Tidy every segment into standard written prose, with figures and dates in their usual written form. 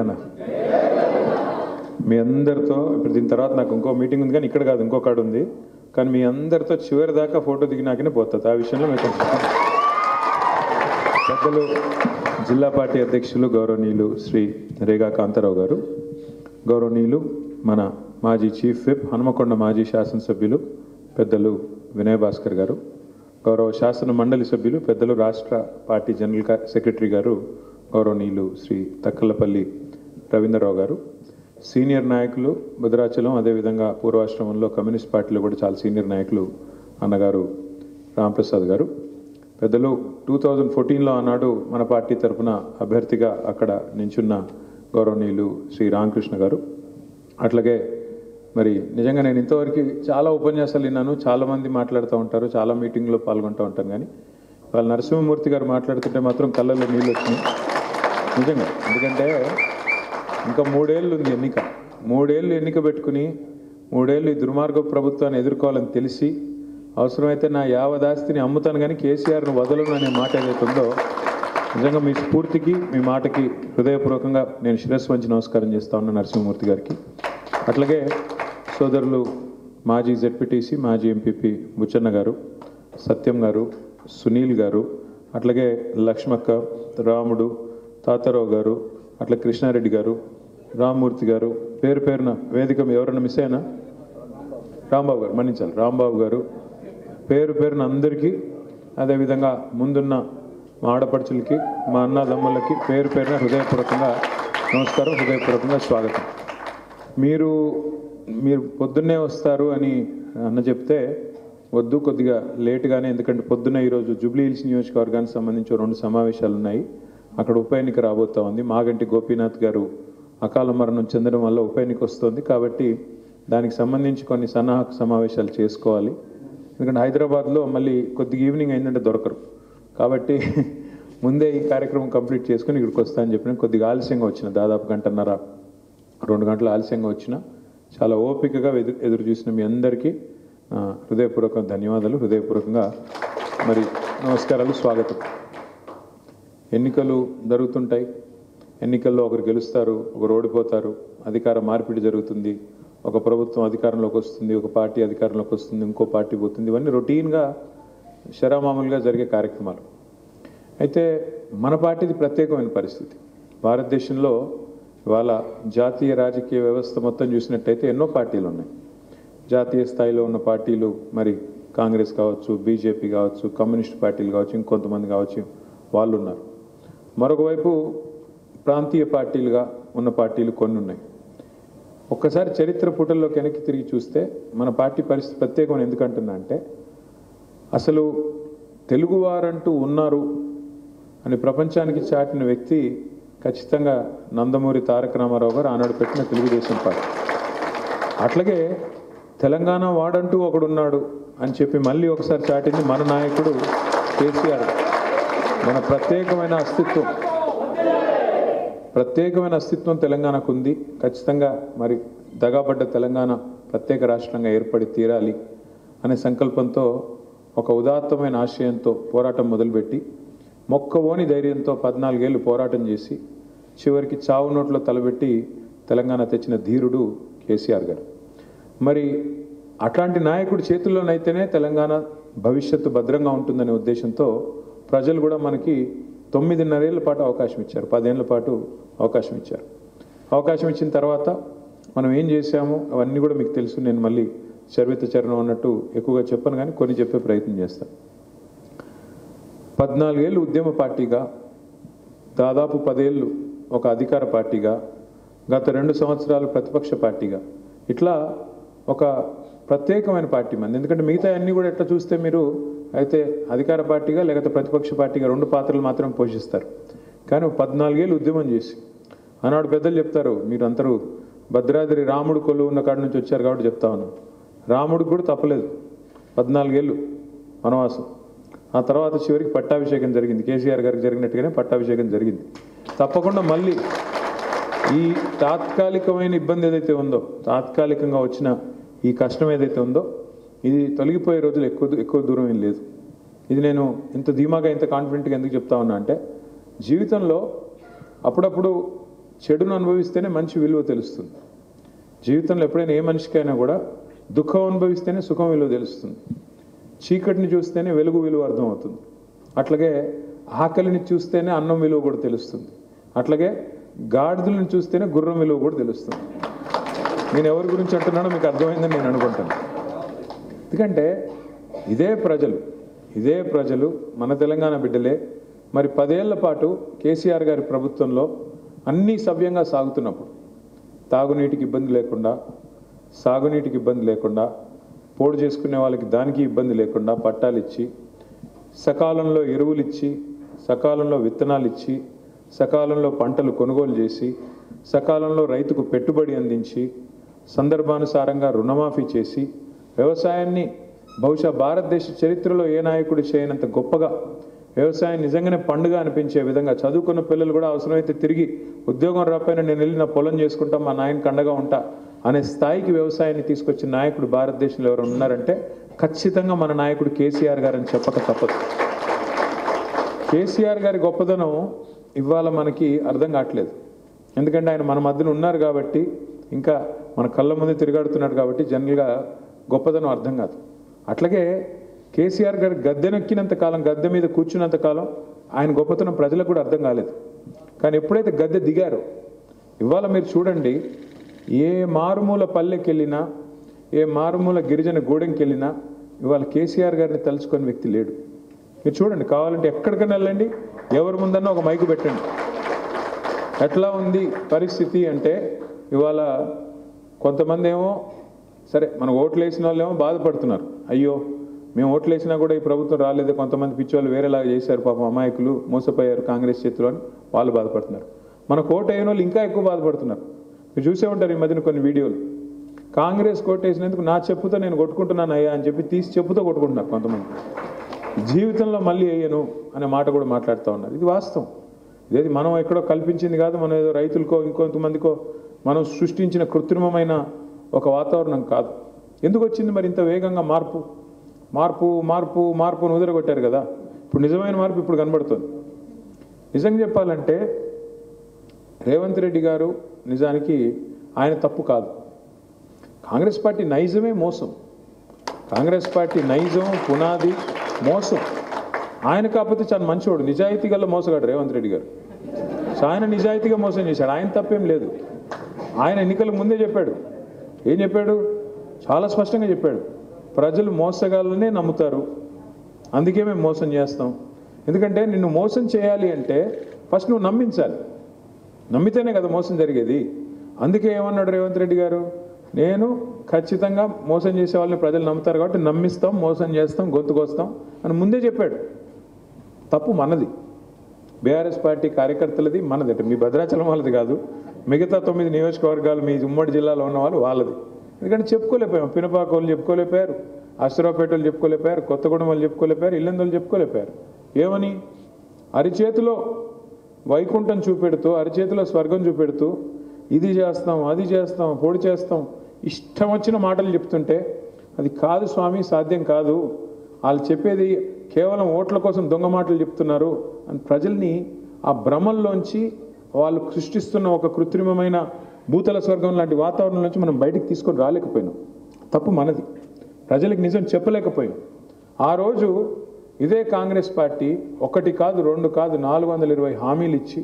తెలంగాణ. మీ అందరితో ఇప్పుడు దీని తర్వాత నాకు ఇంకో మీటింగ్ ఉంది, కానీ ఇక్కడ కాదు, ఇంకో కాడ ఉంది. కానీ మీ అందరితో చివరి దాకా ఫోటో దిగినాకనే పోతుంది. ఆ విషయంలో మీకు పెద్దలు జిల్లా పార్టీ అధ్యక్షులు గౌరవనీయులు శ్రీ రేగా కాంతారావు గారు, గౌరవనీయులు మన మాజీ చీఫ్ విప్ హనుమకొండ మాజీ శాసనసభ్యులు పెద్దలు వినయ్ భాస్కర్ గారు, గౌరవ శాసన మండలి సభ్యులు పెద్దలు రాష్ట్ర పార్టీ జనరల్ సెక్రటరీ గారు గౌరవనీయులు శ్రీ తక్కలపల్లి రవీంద్రరావు గారు, సీనియర్ నాయకులు భద్రాచలం, అదేవిధంగా పూర్వాశ్రమంలో కమ్యూనిస్ట్ పార్టీలో కూడా చాలా సీనియర్ నాయకులు అన్నగారు రాంప్రసాద్ గారు, పెద్దలు 2014లో ఆనాడు మన పార్టీ తరఫున అభ్యర్థిగా అక్కడ నించున్న గౌరవనీయులు శ్రీ రామకృష్ణ గారు. అట్లాగే మరి నిజంగా నేను ఇంతవరకు చాలా ఉపన్యాసాలు విన్నాను, చాలామంది మాట్లాడుతూ ఉంటారు, చాలా మీటింగ్లో పాల్గొంటూ ఉంటాను. కానీ వాళ్ళ నరసింహమూర్తి గారు మాట్లాడుతుంటే మాత్రం కళ్ళల్లో నీళ్ళు వచ్చినాయి నిజంగా. ఎందుకంటే ఇంకా 3 ఏళ్ళు ఉంది ఎన్నిక, 3 ఏళ్ళు ఎన్నిక పెట్టుకుని 3 ఏళ్ళు ఈ దుర్మార్గ ప్రభుత్వాన్ని ఎదుర్కోవాలని తెలిసి అవసరమైతే నా యావదాస్తిని అమ్ముతాను కానీ కేసీఆర్ను వదలను అనే మాట ఏదైతే ఉందో, నిజంగా మీ స్ఫూర్తికి మీ మాటకి హృదయపూర్వకంగా నేను శిరస్సు వంచి నమస్కారం చేస్తా ఉన్నా నరసింహమూర్తి గారికి. అట్లాగే సోదరులు మాజీ జెడ్పీటీసీ మాజీ ఎంపీపీ బుచ్చన్న గారు, సత్యం గారు, సునీల్ గారు, అట్లాగే లక్ష్మక్క, రాముడు, తాతారావు గారు, అట్లా కృష్ణారెడ్డి గారు, రామ్మూర్తి గారు, పేరు పేరున వేదిక ఎవరన్నా మిస్ అయినా రాంబాబు గారు, మన్నించాలి రాంబాబు గారు, పేరు పేరున అందరికీ, అదేవిధంగా ముందున్న మా ఆడపడుచులకి, మా అన్నదమ్ములకి పేరు పేరున హృదయపూర్వకంగా నమస్కారం, హృదయపూర్వకంగా స్వాగతం. మీరు పొద్దున్నే వస్తారు అని అన్న చెప్తే వద్దు, కొద్దిగా లేటుగానే, ఎందుకంటే పొద్దున్న ఈరోజు జూబ్లీ హిల్స్ నియోజకవర్గానికి సంబంధించి 2 సమావేశాలు ఉన్నాయి. అక్కడ ఉప ఎన్నిక రాబోతూ ఉంది. మాగంటి గోపీనాథ్ గారు అకాల మరణం చెందడం వల్ల ఉప ఎన్నిక వస్తుంది కాబట్టి దానికి సంబంధించి కొన్ని సన్నాహక సమావేశాలు చేసుకోవాలి. ఎందుకంటే హైదరాబాద్లో మళ్ళీ కొద్దిగా ఈవినింగ్ అయిందంటే దొరకరు కాబట్టి ముందే ఈ కార్యక్రమం కంప్లీట్ చేసుకుని ఇక్కడికి వస్తా అని చెప్పిన కొద్దిగా ఆలస్యంగా వచ్చిన, దాదాపు 1.5-2 గంటలు ఆలస్యంగా వచ్చిన. చాలా ఓపికగా ఎదురు చూసిన మీ అందరికీ హృదయపూర్వక ధన్యవాదాలు, హృదయపూర్వకంగా మరి నమస్కారాలు, స్వాగతం. ఎన్నికలు జరుగుతుంటాయి, ఎన్నికల్లో ఒకరు గెలుస్తారు, ఒకరు ఓడిపోతారు, అధికార మార్పిడి జరుగుతుంది, ఒక ప్రభుత్వం అధికారంలోకి వస్తుంది, ఒక పార్టీ అధికారంలోకి వస్తుంది, ఇంకో పార్టీ పోతుంది. ఇవన్నీ రొటీన్గా శరామామూలుగా జరిగే కార్యక్రమాలు. అయితే మన పార్టీది ప్రత్యేకమైన పరిస్థితి. భారతదేశంలో ఇవాళ జాతీయ రాజకీయ వ్యవస్థ మొత్తం చూసినట్టయితే ఎన్నో పార్టీలు ఉన్నాయి. జాతీయ స్థాయిలో ఉన్న పార్టీలు మరి కాంగ్రెస్ కావచ్చు, బీజేపీ కావచ్చు, కమ్యూనిస్ట్ పార్టీలు కావచ్చు, ఇంకొంతమంది కావచ్చు, వాళ్ళు ఉన్నారు. మరొక వైపు ప్రాంతీయ పార్టీలుగా ఉన్న పార్టీలు కొన్ని ఉన్నాయి. ఒక్కసారి చరిత్ర పుటల్లోకి వెనక్కి తిరిగి చూస్తే మన పార్టీ పరిస్థితి ప్రత్యేకమైన ఎందుకంటున్నా అంటే, అసలు తెలుగువారంటూ ఉన్నారు అని ప్రపంచానికి చాటిన వ్యక్తి ఖచ్చితంగా నందమూరి తారక రామారావు గారు ఆనాడు పెట్టిన తెలుగుదేశం పార్టీ. అట్లాగే తెలంగాణ వాడంటూ ఒకడున్నాడు అని చెప్పి మళ్ళీ ఒకసారి చాటింది మన నాయకుడు కేసీఆర్. మన ప్రత్యేకమైన అస్తిత్వం తెలంగాణకు ఉంది. ఖచ్చితంగా మరి దగాపడ్డ తెలంగాణ ప్రత్యేక రాష్ట్రంగా ఏర్పడి తీరాలి అనే సంకల్పంతో, ఒక ఉదాత్తమైన ఆశయంతో పోరాటం మొదలుపెట్టి మొక్కవోని ధైర్యంతో 14 ఏళ్ళు పోరాటం చేసి చివరికి చావు నోట్లో తలబెట్టి తెలంగాణ తెచ్చిన ధీరుడు కేసీఆర్ గారు. మరి అట్లాంటి నాయకుడి చేతుల్లోనైతేనే తెలంగాణ భవిష్యత్తు భద్రంగా ఉంటుందనే ఉద్దేశంతో ప్రజలు కూడా మనకి 9.5 ఏళ్ల పాటు అవకాశం ఇచ్చారు, 10 ఏళ్ల పాటు అవకాశం ఇచ్చారు. అవకాశం ఇచ్చిన తర్వాత మనం ఏం చేశాము అవన్నీ కూడా మీకు తెలుసు. నేను మళ్ళీ చరిత్ర చరణం అన్నట్టు ఎక్కువగా చెప్పను, కానీ కొన్ని చెప్పే ప్రయత్నం చేస్తాను. 14 ఏళ్ళు ఉద్యమ పార్టీగా, దాదాపు 10 ఏళ్ళు ఒక అధికార పార్టీగా, గత 2 సంవత్సరాలు ప్రతిపక్ష పార్టీగా, ఇట్లా ఒక ప్రత్యేకమైన పార్టీ మంది. ఎందుకంటే మిగతా అన్నీ కూడా ఎట్లా చూస్తే మీరు అయితే అధికార పార్టీగా లేకపోతే ప్రతిపక్ష పార్టీగా 2 పాత్రలు మాత్రం పోషిస్తారు. కానీ 14 ఏళ్ళు ఉద్యమం చేసి, ఆనాడు పెద్దలు చెప్తారు, మీరు అందరూ భద్రాద్రి రాముడు కొలువు ఉన్న కాడి నుంచి వచ్చారు కాబట్టి చెప్తా ఉన్నాను, రాముడికి కూడా తప్పలేదు 14 ఏళ్ళు వనవాసం. ఆ తర్వాత చివరికి పట్టాభిషేకం జరిగింది, కేసీఆర్ గారికి జరిగినట్టుగానే పట్టాభిషేకం జరిగింది. తప్పకుండా మళ్ళీ ఈ తాత్కాలికమైన ఇబ్బంది ఏదైతే ఉందో, తాత్కాలికంగా వచ్చిన ఈ కష్టం ఏదైతే ఉందో, ఇది తొలగిపోయే రోజులు ఎక్కువ దూరం ఏం లేదు. ఇది నేను ఇంత ధీమాగా ఇంత కాన్ఫిడెంట్గా ఎందుకు చెప్తా ఉన్నా అంటే, జీవితంలో అప్పుడప్పుడు చెడును అనుభవిస్తేనే మంచి విలువ తెలుస్తుంది. జీవితంలో ఎప్పుడైనా ఏ మనిషికైనా కూడా దుఃఖం అనుభవిస్తేనే సుఖం విలువ తెలుస్తుంది. చీకటిని చూస్తేనే వెలుగు విలువ అర్థమవుతుంది. అట్లాగే ఆకలిని చూస్తేనే అన్నం విలువ కూడా తెలుస్తుంది. అట్లాగే గాడిదలను చూస్తేనే గుర్రం విలువ కూడా తెలుస్తుంది. నేను ఎవరి గురించి అంటున్నానో మీకు అర్థమైందని నేను అనుకుంటాను. ఎందుకంటే ఇదే ప్రజలు మన తెలంగాణ బిడ్డలే. మరి 10 ఏళ్ల పాటు కేసీఆర్ గారి ప్రభుత్వంలో అన్నీ సవ్యంగా సాగుతున్నప్పుడు తాగునీటికి ఇబ్బంది లేకుండా, సాగునీటికి ఇబ్బంది లేకుండా, పోడు చేసుకునే వాళ్ళకి దానికి ఇబ్బంది లేకుండా పట్టాలు ఇచ్చి, సకాలంలో ఎరువులు ఇచ్చి, సకాలంలో విత్తనాలు ఇచ్చి, సకాలంలో పంటలు కొనుగోలు చేసి, సకాలంలో రైతుకు పెట్టుబడి అందించి, సందర్భానుసారంగా రుణమాఫీ చేసి, వ్యవసాయాన్ని బహుశా భారతదేశ చరిత్రలో ఏ నాయకుడు చేయనంత గొప్పగా వ్యవసాయం నిజంగానే పండుగ అనిపించే విధంగా, చదువుకున్న పిల్లలు కూడా అవసరమైతే తిరిగి ఉద్యోగం రాకపోయినా నేను వెళ్ళి నా పొలం చేసుకుంటా, మా నాయనకి అండగా ఉంటా అనే స్థాయికి వ్యవసాయాన్ని తీసుకొచ్చిన నాయకుడు భారతదేశంలో ఎవరు ఉన్నారంటే ఖచ్చితంగా మన నాయకుడు కేసీఆర్ గారు అని చెప్పక తప్పదు. కేసీఆర్ గారి గొప్పదనం ఇవాళ మనకి అర్థం కావట్లేదు. ఎందుకంటే ఆయన మన మధ్యన ఉన్నారు కాబట్టి, ఇంకా మన కళ్ళ ముందు తిరిగాడుతున్నాడు కాబట్టి జనరల్గా గొప్పదనం అర్థం కాదు. అట్లాగే కేసీఆర్ గారు గద్దెనెక్కినంత కాలం, గద్దె మీద కూర్చున్నంత కాలం ఆయన గొప్పతనం ప్రజలకు కూడా అర్థం కాలేదు. కానీ ఎప్పుడైతే గద్దె దిగారో, ఇవాళ మీరు చూడండి, ఏ మారుమూల పల్లెకి వెళ్ళినా, ఏ మారుమూల గిరిజన గూడెంకి వెళ్ళినా ఇవాళ కేసీఆర్ గారిని తలుచుకునే వ్యక్తి లేడు. మీరు చూడండి, కావాలంటే ఎక్కడికైనా వెళ్ళండి, ఎవరి ముందన్నా ఒక మైకు పెట్టండి. ఎట్లా ఉంది పరిస్థితి అంటే ఇవాళ కొంతమంది ఏమో సరే మన ఓట్లు వేసిన వాళ్ళు ఏమో బాధపడుతున్నారు, అయ్యో మేము ఓట్లు వేసినా కూడా ఈ ప్రభుత్వం రాలేదు, కొంతమంది పిచ్చోళ్ళు వేరేలాగా చేశారు, పాపం అమాయకులు మోసపోయారు కాంగ్రెస్ చేతిలో అని వాళ్ళు బాధపడుతున్నారు. మన కోట అయిన వాళ్ళు ఇంకా ఎక్కువ బాధపడుతున్నారు. మీరు చూసే ఉంటారు ఈ మధ్యన కొన్ని వీడియోలు, కాంగ్రెస్ కోట వేసినందుకు నా చెప్పుతో నేను కొట్టుకుంటున్నాను అయ్యా అని చెప్పి తీసి చెప్పుతో కొట్టుకుంటున్నారు కొంతమంది. జీవితంలో మళ్ళీ వేయను అనే మాట కూడా మాట్లాడుతూ ఉన్నారు. ఇది వాస్తవం. ఇదేది మనం ఎక్కడో కల్పించింది కాదు, మనం ఏదో రైతులకో ఇంకొంతమందికో మనం సృష్టించిన కృత్రిమమైన ఒక వాతావరణం కాదు. ఎందుకు వచ్చింది మరి ఇంత వేగంగా మార్పు మార్పు మార్పు మార్పును ఉదరగొట్టారు కదా. ఇప్పుడు నిజమైన మార్పు ఇప్పుడు కనబడుతుంది. నిజంగా చెప్పాలంటే రేవంత్ రెడ్డి గారు నిజానికి ఆయన తప్పు కాదు. కాంగ్రెస్ పార్టీ నైజమే మోసం, కాంగ్రెస్ పార్టీ నైజం పునాది మోసం. ఆయన కాకపోతే చాలా మంచివాడు, నిజాయితీ గల మోసగాడు రేవంత్ రెడ్డి గారు. సో ఆయన నిజాయితీగా మోసం చేశాడు, ఆయన తప్పేం లేదు. ఆయన ఎన్నికల ముందే చెప్పాడు, ఏం చెప్పాడు, చాలా స్పష్టంగా చెప్పాడు, ప్రజలు మోసగాళ్ళనే నమ్ముతారు, అందుకే మేము మోసం చేస్తాం. ఎందుకంటే నిన్ను మోసం చేయాలి అంటే ఫస్ట్ నువ్వు నమ్మించాలి, నమ్మితేనే కదా మోసం జరిగేది. అందుకే ఏమన్నాడు రేవంత్ రెడ్డి గారు, నేను ఖచ్చితంగా మోసం చేసే వాళ్ళని ప్రజలు నమ్ముతారు కాబట్టి నమ్మిస్తాం, మోసం చేస్తాం, గొంతుకొస్తాం అని ముందే చెప్పాడు. తప్పు మనది, బీఆర్ఎస్ పార్టీ కార్యకర్తలది, మనది. అంటే మీ భద్రాచలం వాళ్ళది కాదు, మిగతా 9 నియోజకవర్గాలు మీ ఉమ్మడి జిల్లాలో ఉన్న వాళ్ళు వాళ్ళది. ఎందుకంటే చెప్పుకోలేకపోయాం, పినపాక వాళ్ళు చెప్పుకోలేకపోయారు, అశ్వరావుపేట వాళ్ళు చెప్పుకోలేకపోయారు, కొత్తగూడెం వాళ్ళు చెప్పుకోలేకపోయారు, ఇల్లందోళ్ళు చెప్పుకోలేకపోయారు. ఏమని అరిచేతిలో వైకుంఠం చూపెడుతూ, అరిచేతిలో స్వర్గం చూపెడుతూ ఇది చేస్తాం, అది చేస్తాం, పొడి చేస్తాం, ఇష్టం వచ్చిన మాటలు చెప్తుంటే అది కాదు స్వామి, సాధ్యం కాదు, వాళ్ళు చెప్పేది కేవలం ఓట్ల కోసం దొంగ మాటలు చెప్తున్నారు అని ప్రజల్ని ఆ భ్రమల్లోంచి వాళ్ళు సృష్టిస్తున్న ఒక కృత్రిమమైన భూతల స్వర్గం లాంటి వాతావరణం నుంచి మనం బయటికి తీసుకొని రాలేకపోయినాం. తప్పు మనది, ప్రజలకు నిజం చెప్పలేకపోయాం. ఆ రోజు ఇదే కాంగ్రెస్ పార్టీ 1 కాదు 2 కాదు 420 హామీలు ఇచ్చి,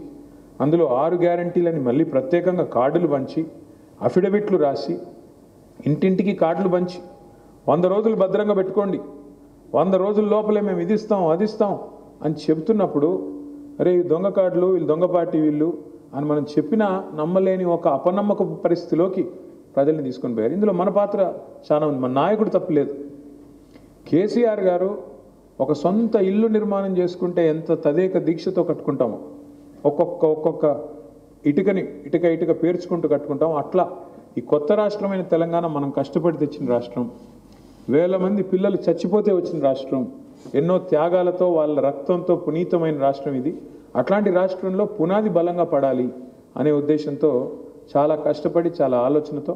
అందులో 6 గ్యారంటీలని మళ్ళీ ప్రత్యేకంగా కార్డులు పంచి, అఫిడవిట్లు రాసి, ఇంటింటికి కార్డులు పంచి 100 రోజులు భద్రంగా పెట్టుకోండి, 100 రోజుల లోపలే మేము ఇది ఇస్తాం అది ఇస్తాం అని చెబుతున్నప్పుడు, అరే ఈ దొంగ కార్డులు, వీళ్ళు దొంగ పార్టీ వీళ్ళు అని మనం చెప్పినా నమ్మలేని ఒక అపనమ్మక పరిస్థితిలోకి ప్రజల్ని తీసుకొని పోయారు. ఇందులో మన పాత్ర చాలా ఉంది, మన నాయకుడు తప్పులేదు. కేసీఆర్ గారు ఒక సొంత ఇల్లు నిర్మాణం చేసుకుంటే ఎంత తదేక దీక్షతో కట్టుకుంటామో, ఒక్కొక్క ఇటుక పేర్చుకుంటూ కట్టుకుంటాం, అట్లా ఈ కొత్త రాష్ట్రమైన తెలంగాణ మనం కష్టపడి తెచ్చిన రాష్ట్రం, వేల మంది పిల్లలు చచ్చిపోతే వచ్చిన రాష్ట్రం, ఎన్నో త్యాగాలతో వాళ్ళ రక్తంతో పునీతమైన రాష్ట్రం ఇది. అట్లాంటి రాష్ట్రంలో పునాది బలంగా పడాలి అనే ఉద్దేశంతో చాలా కష్టపడి, చాలా ఆలోచనతో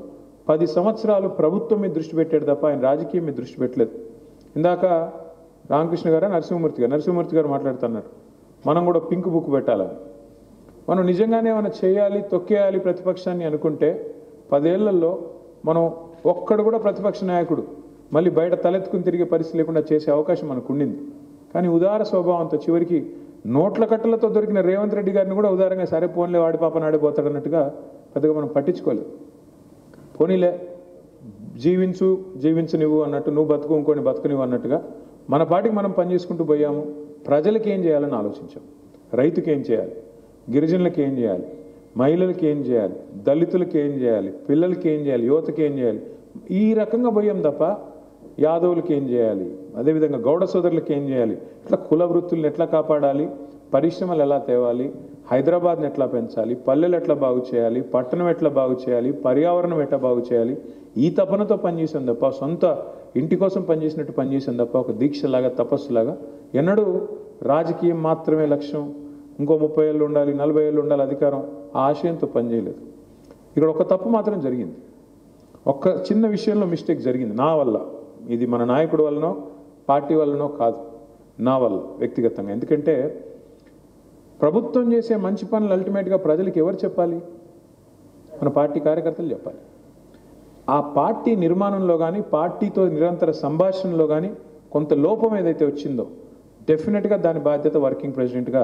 10 సంవత్సరాలు ప్రభుత్వం మీద దృష్టి పెట్టాడు తప్ప ఆయన రాజకీయం మీద దృష్టి పెట్టలేదు. ఇందాక రామకృష్ణ గారు నరసింహమూర్తి గారు మాట్లాడుతున్నారు, మనం కూడా పింక్ బుక్ పెట్టాలని. మనం నిజంగానే ఏమైనా చేయాలి, తొక్కేయాలి ప్రతిపక్షాన్ని అనుకుంటే 10 ఏళ్లలో మనం ఒక్కడు కూడా ప్రతిపక్ష నాయకుడు మళ్ళీ బయట తలెత్తుకుని తిరిగే పరిస్థితి లేకుండా చేసే అవకాశం మనకు ఉండింది. కానీ ఉదార స్వభావంతో చివరికి నోట్ల కట్టలతో దొరికిన రేవంత్ రెడ్డి గారిని కూడా ఉదారంగా సరే పోన్లే వాడి పాప నాడిపోతాడు అన్నట్టుగా పెద్దగా మనం పట్టించుకోలేదు. పోనీలే జీవించు నువ్వు అన్నట్టు, నువ్వు బతుకు ఇంకోని బతుకు నువ్వు అన్నట్టుగా మన పాటికి మనం పనిచేసుకుంటూ పోయాము. ప్రజలకి ఏం చేయాలని ఆలోచించాం. రైతుకి ఏం చేయాలి, గిరిజనులకు ఏం చేయాలి, మహిళలకి ఏం చేయాలి, దళితులకి ఏం చేయాలి, పిల్లలకి ఏం చేయాలి, యువతకి ఏం చేయాలి, ఈ రకంగా పోయాం తప్ప యాదవులకి ఏం చేయాలి, అదేవిధంగా గౌడ సోదరులకి ఏం చేయాలి, ఇట్లా కుల వృత్తులను ఎట్లా కాపాడాలి, పరిశ్రమలు ఎలా తేవాలి, హైదరాబాద్ని ఎట్లా పెంచాలి, పల్లెలు ఎట్లా బాగు చేయాలి, పట్టణం ఎట్లా బాగు చేయాలి, పర్యావరణం ఎట్లా బాగు చేయాలి, ఈ తపనతో పనిచేసాం తప్ప సొంత ఇంటి కోసం పనిచేసినట్టు పనిచేసాం తప్ప ఒక దీక్షలాగా తపస్సులాగా ఎన్నడూ రాజకీయం మాత్రమే లక్ష్యం, ఇంకో 30 ఏళ్ళు ఉండాలి, 40 ఏళ్ళు ఉండాలి అధికారం, ఆ ఆశయంతో పనిచేయలేదు. ఇక్కడ ఒక తప్పు మాత్రం జరిగింది. ఒక్క చిన్న విషయంలో మిస్టేక్ జరిగింది నా వల్ల. ఇది మన నాయకుడి వల్లనో పార్టీ వల్లనో కాదు, నా వల్ల వ్యక్తిగతంగా. ఎందుకంటే ప్రభుత్వం చేసే మంచి పనులు అల్టిమేట్గా ప్రజలకు ఎవరు చెప్పాలి? మన పార్టీ కార్యకర్తలు చెప్పాలి. ఆ పార్టీ నిర్మాణంలో కానీ పార్టీతో నిరంతర సంభాషణలో కానీ కొంత లోపం ఏదైతే వచ్చిందో డెఫినెట్గా దాని బాధ్యత వర్కింగ్ ప్రెసిడెంట్గా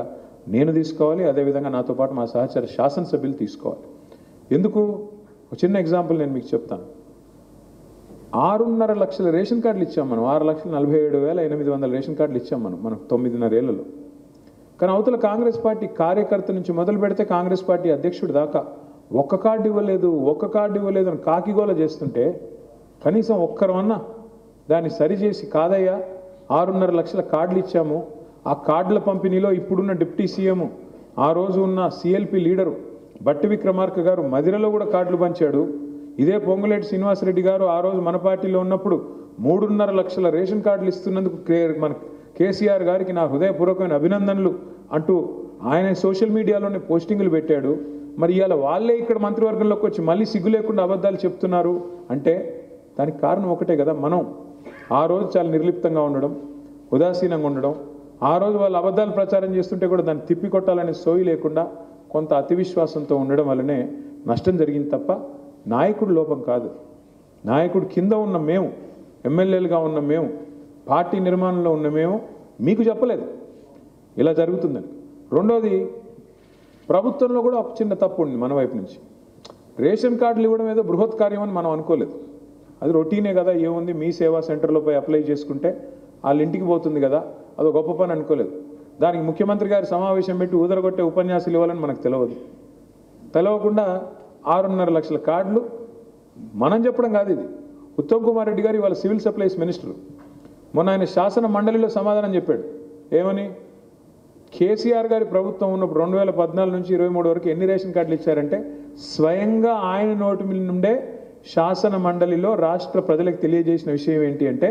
నేను తీసుకోవాలి. అదేవిధంగా నాతో పాటు మా సహచర శాసనసభ్యులు తీసుకోవాలి. ఎందుకు? ఒక చిన్న ఎగ్జాంపుల్ నేను మీకు చెప్తాను. 6.5 లక్షల రేషన్ కార్డులు ఇచ్చాం మనం. 6,47,800 రేషన్ కార్డులు ఇచ్చాం మనం 9.5 ఏళ్లలో. కానీ అవతల కాంగ్రెస్ పార్టీ కార్యకర్త నుంచి మొదలు పెడితే కాంగ్రెస్ పార్టీ అధ్యక్షుడి దాకా ఒక్క కార్డు ఇవ్వలేదు అని కాకిగోల చేస్తుంటే కనీసం ఒక్కరమన్నా దాన్ని సరిచేసి కాదయ్యా 6.5 లక్షల కార్డులు ఇచ్చాము, ఆ కార్డుల పంపిణీలో ఇప్పుడున్న డిప్యూటీ సీఎం, ఆ రోజు ఉన్న సిఎల్పి లీడరు బట్టి విక్రమార్క గారు మదిరలో కూడా కార్డులు పంచాడు. ఇదే పొంగులేటి శ్రీనివాసరెడ్డి గారు ఆ రోజు మన పార్టీలో ఉన్నప్పుడు 3.5 లక్షల రేషన్ కార్డులు ఇస్తున్నందుకు మన కేసీఆర్ గారికి నా హృదయపూర్వకమైన అభినందనలు అంటూ ఆయన సోషల్ మీడియాలోనే పోస్టింగులు పెట్టాడు. మరి ఇవాళ వాళ్ళే ఇక్కడ మంత్రివర్గంలోకి వచ్చి మళ్ళీ సిగ్గు లేకుండా అబద్ధాలు చెప్తున్నారు అంటే దానికి కారణం ఒకటే కదా. మనం ఆ రోజు చాలా నిర్లిప్తంగా ఉండడం, ఉదాసీనంగా ఉండడం, ఆ రోజు వాళ్ళు అబద్ధాలు ప్రచారం చేస్తుంటే కూడా దాన్ని తిప్పికొట్టాలనే సోయి లేకుండా కొంత అతి విశ్వాసంతో ఉండడం వల్లనే నష్టం జరిగింది తప్ప నాయకుడు లోపం కాదు. నాయకుడు కింద ఉన్న మేము, ఎమ్మెల్యేలుగా ఉన్న మేము, పార్టీ నిర్మాణంలో ఉన్న మేము మీకు చెప్పలేదు ఇలా జరుగుతుందని. రెండోది, ప్రభుత్వంలో కూడా ఒక చిన్న తప్పు ఉంది మన వైపు నుంచి. రేషన్ కార్డులు ఇవ్వడం ఏదో బృహత్ కార్యం అని మనం అనుకోలేదు. అది రొటీనే కదా, ఏముంది మీ సేవా సెంటర్లో పోయి అప్లై చేసుకుంటే వాళ్ళ ఇంటికి పోతుంది కదా, అదో గొప్ప పని అనుకోలేదు. దానికి ముఖ్యమంత్రి గారి సమావేశం పెట్టి ఊదరగొట్టే ఉపన్యాసాలు ఇవ్వాలని మనకు తెలియకుండా 6.5 లక్షల కార్డులు మనం చెప్పడం కాదు. ఇది ఉత్తమ్ కుమార్ రెడ్డి గారు ఇవాళ సివిల్ సప్లైస్ మినిస్టర్. మొన్న ఆయన శాసన మండలిలో సమాధానం చెప్పాడు. ఏమని? కేసీఆర్ గారి ప్రభుత్వం ఉన్నప్పుడు 2014 నుంచి 23 వరకు ఎన్ని రేషన్ కార్డులు ఇచ్చారంటే స్వయంగా ఆయన నోటి నుండే శాసన మండలిలో రాష్ట్ర ప్రజలకు తెలియజేసిన విషయం ఏంటి అంటే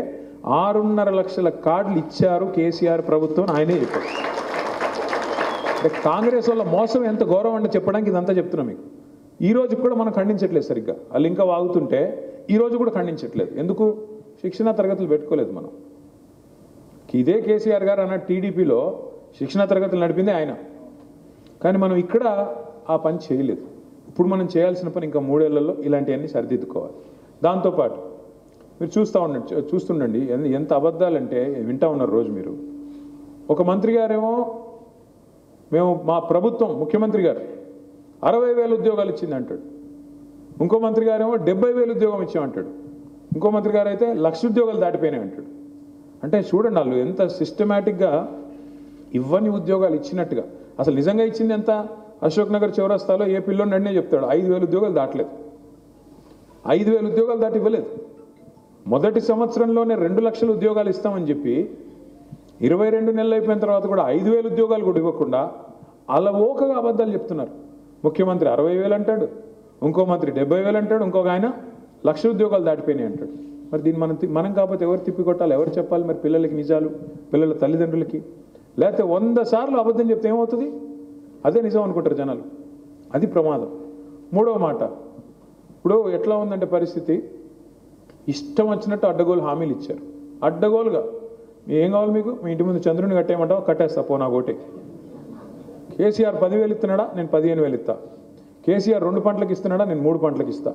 6.5 లక్షల కార్డులు ఇచ్చారు కేసీఆర్ ప్రభుత్వం, ఆయనే చెప్పారు. అంటే కాంగ్రెస్ వల్ల మోసం ఎంత గౌరవం అంటే చెప్పడానికి ఇదంతా చెప్తున్నాం మీకు. ఈ రోజు కూడా మనం ఖండించట్లేదు సరిగ్గా. వాళ్ళు ఇంకా వాగుతుంటే ఈ రోజు కూడా ఖండించట్లేదు. ఎందుకు? శిక్షణా తరగతులు పెట్టుకోలేదు మనం. ఇదే కేసీఆర్ గారు అన్న టీడీపీలో శిక్షణా తరగతులు నడిపింది ఆయన. కానీ మనం ఇక్కడ ఆ పని చేయలేదు. ఇప్పుడు మనం చేయాల్సిన పని ఇంకా 3 ఏళ్లలో ఇలాంటివన్నీ సరిదిద్దుకోవాలి. దాంతోపాటు మీరు చూస్తుండండి ఎంత అబద్ధాలంటే వింటా ఉన్నారు రోజు మీరు. ఒక మంత్రి గారేమో మేము మా ప్రభుత్వం ముఖ్యమంత్రి గారు 60,000 ఉద్యోగాలు ఇచ్చింది అంటాడు. ఇంకో మంత్రి గారేమో 70,000 ఉద్యోగం ఇచ్చామంటాడు. ఇంకో మంత్రి గారు అయితే 1,00,000 ఉద్యోగాలు దాటిపోయినాయి అంటాడు. అంటే చూడండి వాళ్ళు ఎంత సిస్టమేటిక్గా ఇవ్వని ఉద్యోగాలు ఇచ్చినట్టుగా. అసలు నిజంగా ఇచ్చింది ఎంత? అశోక్ నగర్ చౌరస్తాలో ఏ పిల్లోని అడినే చెప్తాడు 5,000 ఉద్యోగాలు దాటలేదు. 5,000 ఉద్యోగాలు దాటి ఇవ్వలేదు. మొదటి సంవత్సరంలోనే 2 లక్షల ఉద్యోగాలు ఇస్తామని చెప్పి 22 నెలలు అయిపోయిన తర్వాత కూడా 5,000 ఉద్యోగాలు కూడా ఇవ్వకుండా అలవోకగా అబద్ధాలు చెప్తున్నారు. ముఖ్యమంత్రి 60,000 అంటాడు, ఇంకో మంత్రి 70,000 అంటాడు, ఇంకొక ఆయన 1,00,000 ఉద్యోగాలు దాటిపోయినాయి అంటాడు. మరి దీన్ని మనం కాకపోతే ఎవరు తిప్పికొట్టాలి? ఎవరు చెప్పాలి మరి పిల్లలకి నిజాలు, పిల్లల తల్లిదండ్రులకి? లేకపోతే 100 సార్లు అబద్ధం చెప్తే ఏమవుతుంది? అదే నిజం అనుకుంటారు జనాలు. అది ప్రమాదం. మూడవ మాట, ఇప్పుడు ఎట్లా ఉందంటే పరిస్థితి, ఇష్టం వచ్చినట్టు అడ్డగోలు హామీలు ఇచ్చారు. అడ్డగోలుగా ఏం కావాలి మీకు? మీ ఇంటి ముందు చంద్రుని కట్టేయమంటావు, కట్టేస్తా పో నా ఓటే. కేసీఆర్ 10,000 ఇస్తున్నాడా, నేను 15,000 ఇస్తా. కేసీఆర్ 2 పంటలకు ఇస్తున్నాడా, నేను 3 పంటలకు ఇస్తా.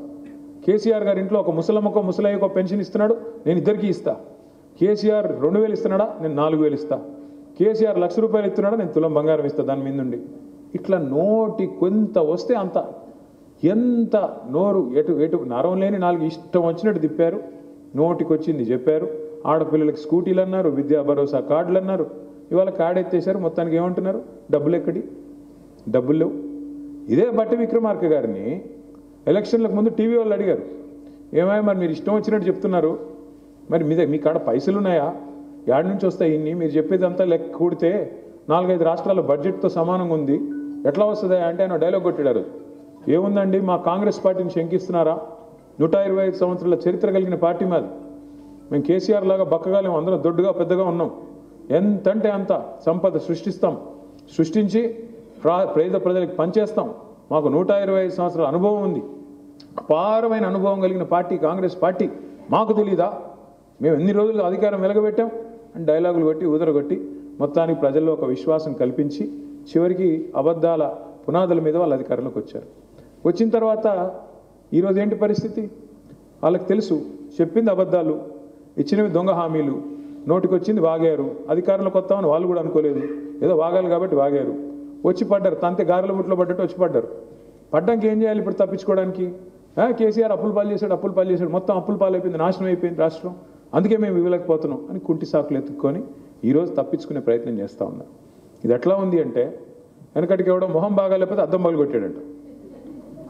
కేసీఆర్ గారి ఇంట్లో ఒక ముసలమ్మకో ముసలయ్యకో పెన్షన్ ఇస్తున్నాడు, నేను ఇద్దరికీ ఇస్తా. కేసీఆర్ 2,000 ఇస్తున్నాడా, నేను 4,000 ఇస్తా. కేసీఆర్ ₹1,00,000 ఇస్తున్నాడా, నేను తులం బంగారం ఇస్తా దాని మీద నుండి. ఇట్లా నోటి కొంత వస్తే అంత, ఎంత నోరు ఎటు ఎటు నరం లేని 4 ఇష్టం వచ్చినట్టు తిప్పారు. నోటికి వచ్చింది చెప్పారు. ఆడపిల్లలకి స్కూటీలు అన్నారు, విద్యా భరోసా కార్డులు అన్నారు. ఇవాళ కార్డు ఎత్తేసారు. మొత్తానికి ఏమంటున్నారు, డబ్బులు ఎక్కడి, డబ్బులు లేవు. ఇదే బట్టి విక్రమార్క గారిని ఎలక్షన్లకు ముందు టీవీ వాళ్ళు అడిగారు, ఏమయ్యా మరి మీరు ఇష్టం వచ్చినట్టు చెప్తున్నారు, మరి మీ కాడ పైసలు ఉన్నాయా, యాడ్ నుంచి వస్తాయి ఇన్ని, మీరు చెప్పేదంతా లెక్క కూడితే 4-5 రాష్ట్రాల బడ్జెట్తో సమానంగా ఉంది, ఎట్లా వస్తుందా అంటే ఆయన డైలాగ్ కొట్టాడు. ఏముందండి, మా కాంగ్రెస్ పార్టీని శంకిస్తున్నారా, 125 సంవత్సరాల చరిత్ర కలిగిన పార్టీ మాది. మేము కేసీఆర్ లాగా బక్కగాలేము, అందరం దొడ్డుగా పెద్దగా ఉన్నాం. ఎంతంటే అంత సంపద సృష్టిస్తాం, సృష్టించి పేద ప్రజలకు పనిచేస్తాం. మాకు 125 సంవత్సరాల అనుభవం ఉంది, అపారమైన అనుభవం కలిగిన పార్టీ కాంగ్రెస్ పార్టీ. మాకు తెలీదా, మేము ఎన్ని రోజులు అధికారం వెలగబెట్టాం అని డైలాగులు కొట్టి ఊదరగొట్టి మొత్తానికి ప్రజల్లో ఒక విశ్వాసం కల్పించి చివరికి అబద్ధాల పునాదుల మీద వాళ్ళు అధికారంలోకి వచ్చారు. వచ్చిన తర్వాత ఈరోజు ఏంటి పరిస్థితి, వాళ్ళకి తెలుసు, చెప్పింది అబద్ధాలు, ఇచ్చినవి దొంగ హామీలు, నోటికొచ్చింది వాగారు. అధికారంలోకి వస్తామని వాళ్ళు కూడా అనుకోలేదు, ఏదో వాగాలి కాబట్టి వాగారు. వచ్చి పడ్డారు, తంతే గారెల బుట్లో పడ్డట్టు వచ్చి పడ్డారు. పడ్డానికి ఏం చేయాలి ఇప్పుడు తప్పించుకోవడానికి? కేసీఆర్ అప్పులు పాలు చేశాడు, మొత్తం అప్పులు పాలు అయిపోయింది, నాశనం అయిపోయింది రాష్ట్రం, అందుకే మేము ఇవ్వలేకపోతున్నాం అని కుంటి సాకులు ఎత్తుక్కొని ఈరోజు తప్పించుకునే ప్రయత్నం చేస్తూ ఉన్నారు. ఇది ఎట్లా ఉంది అంటే, వెనకటికి ఎవడో మొహం బాగాలేకపోతే అద్దం పగలు కొట్టాడంట.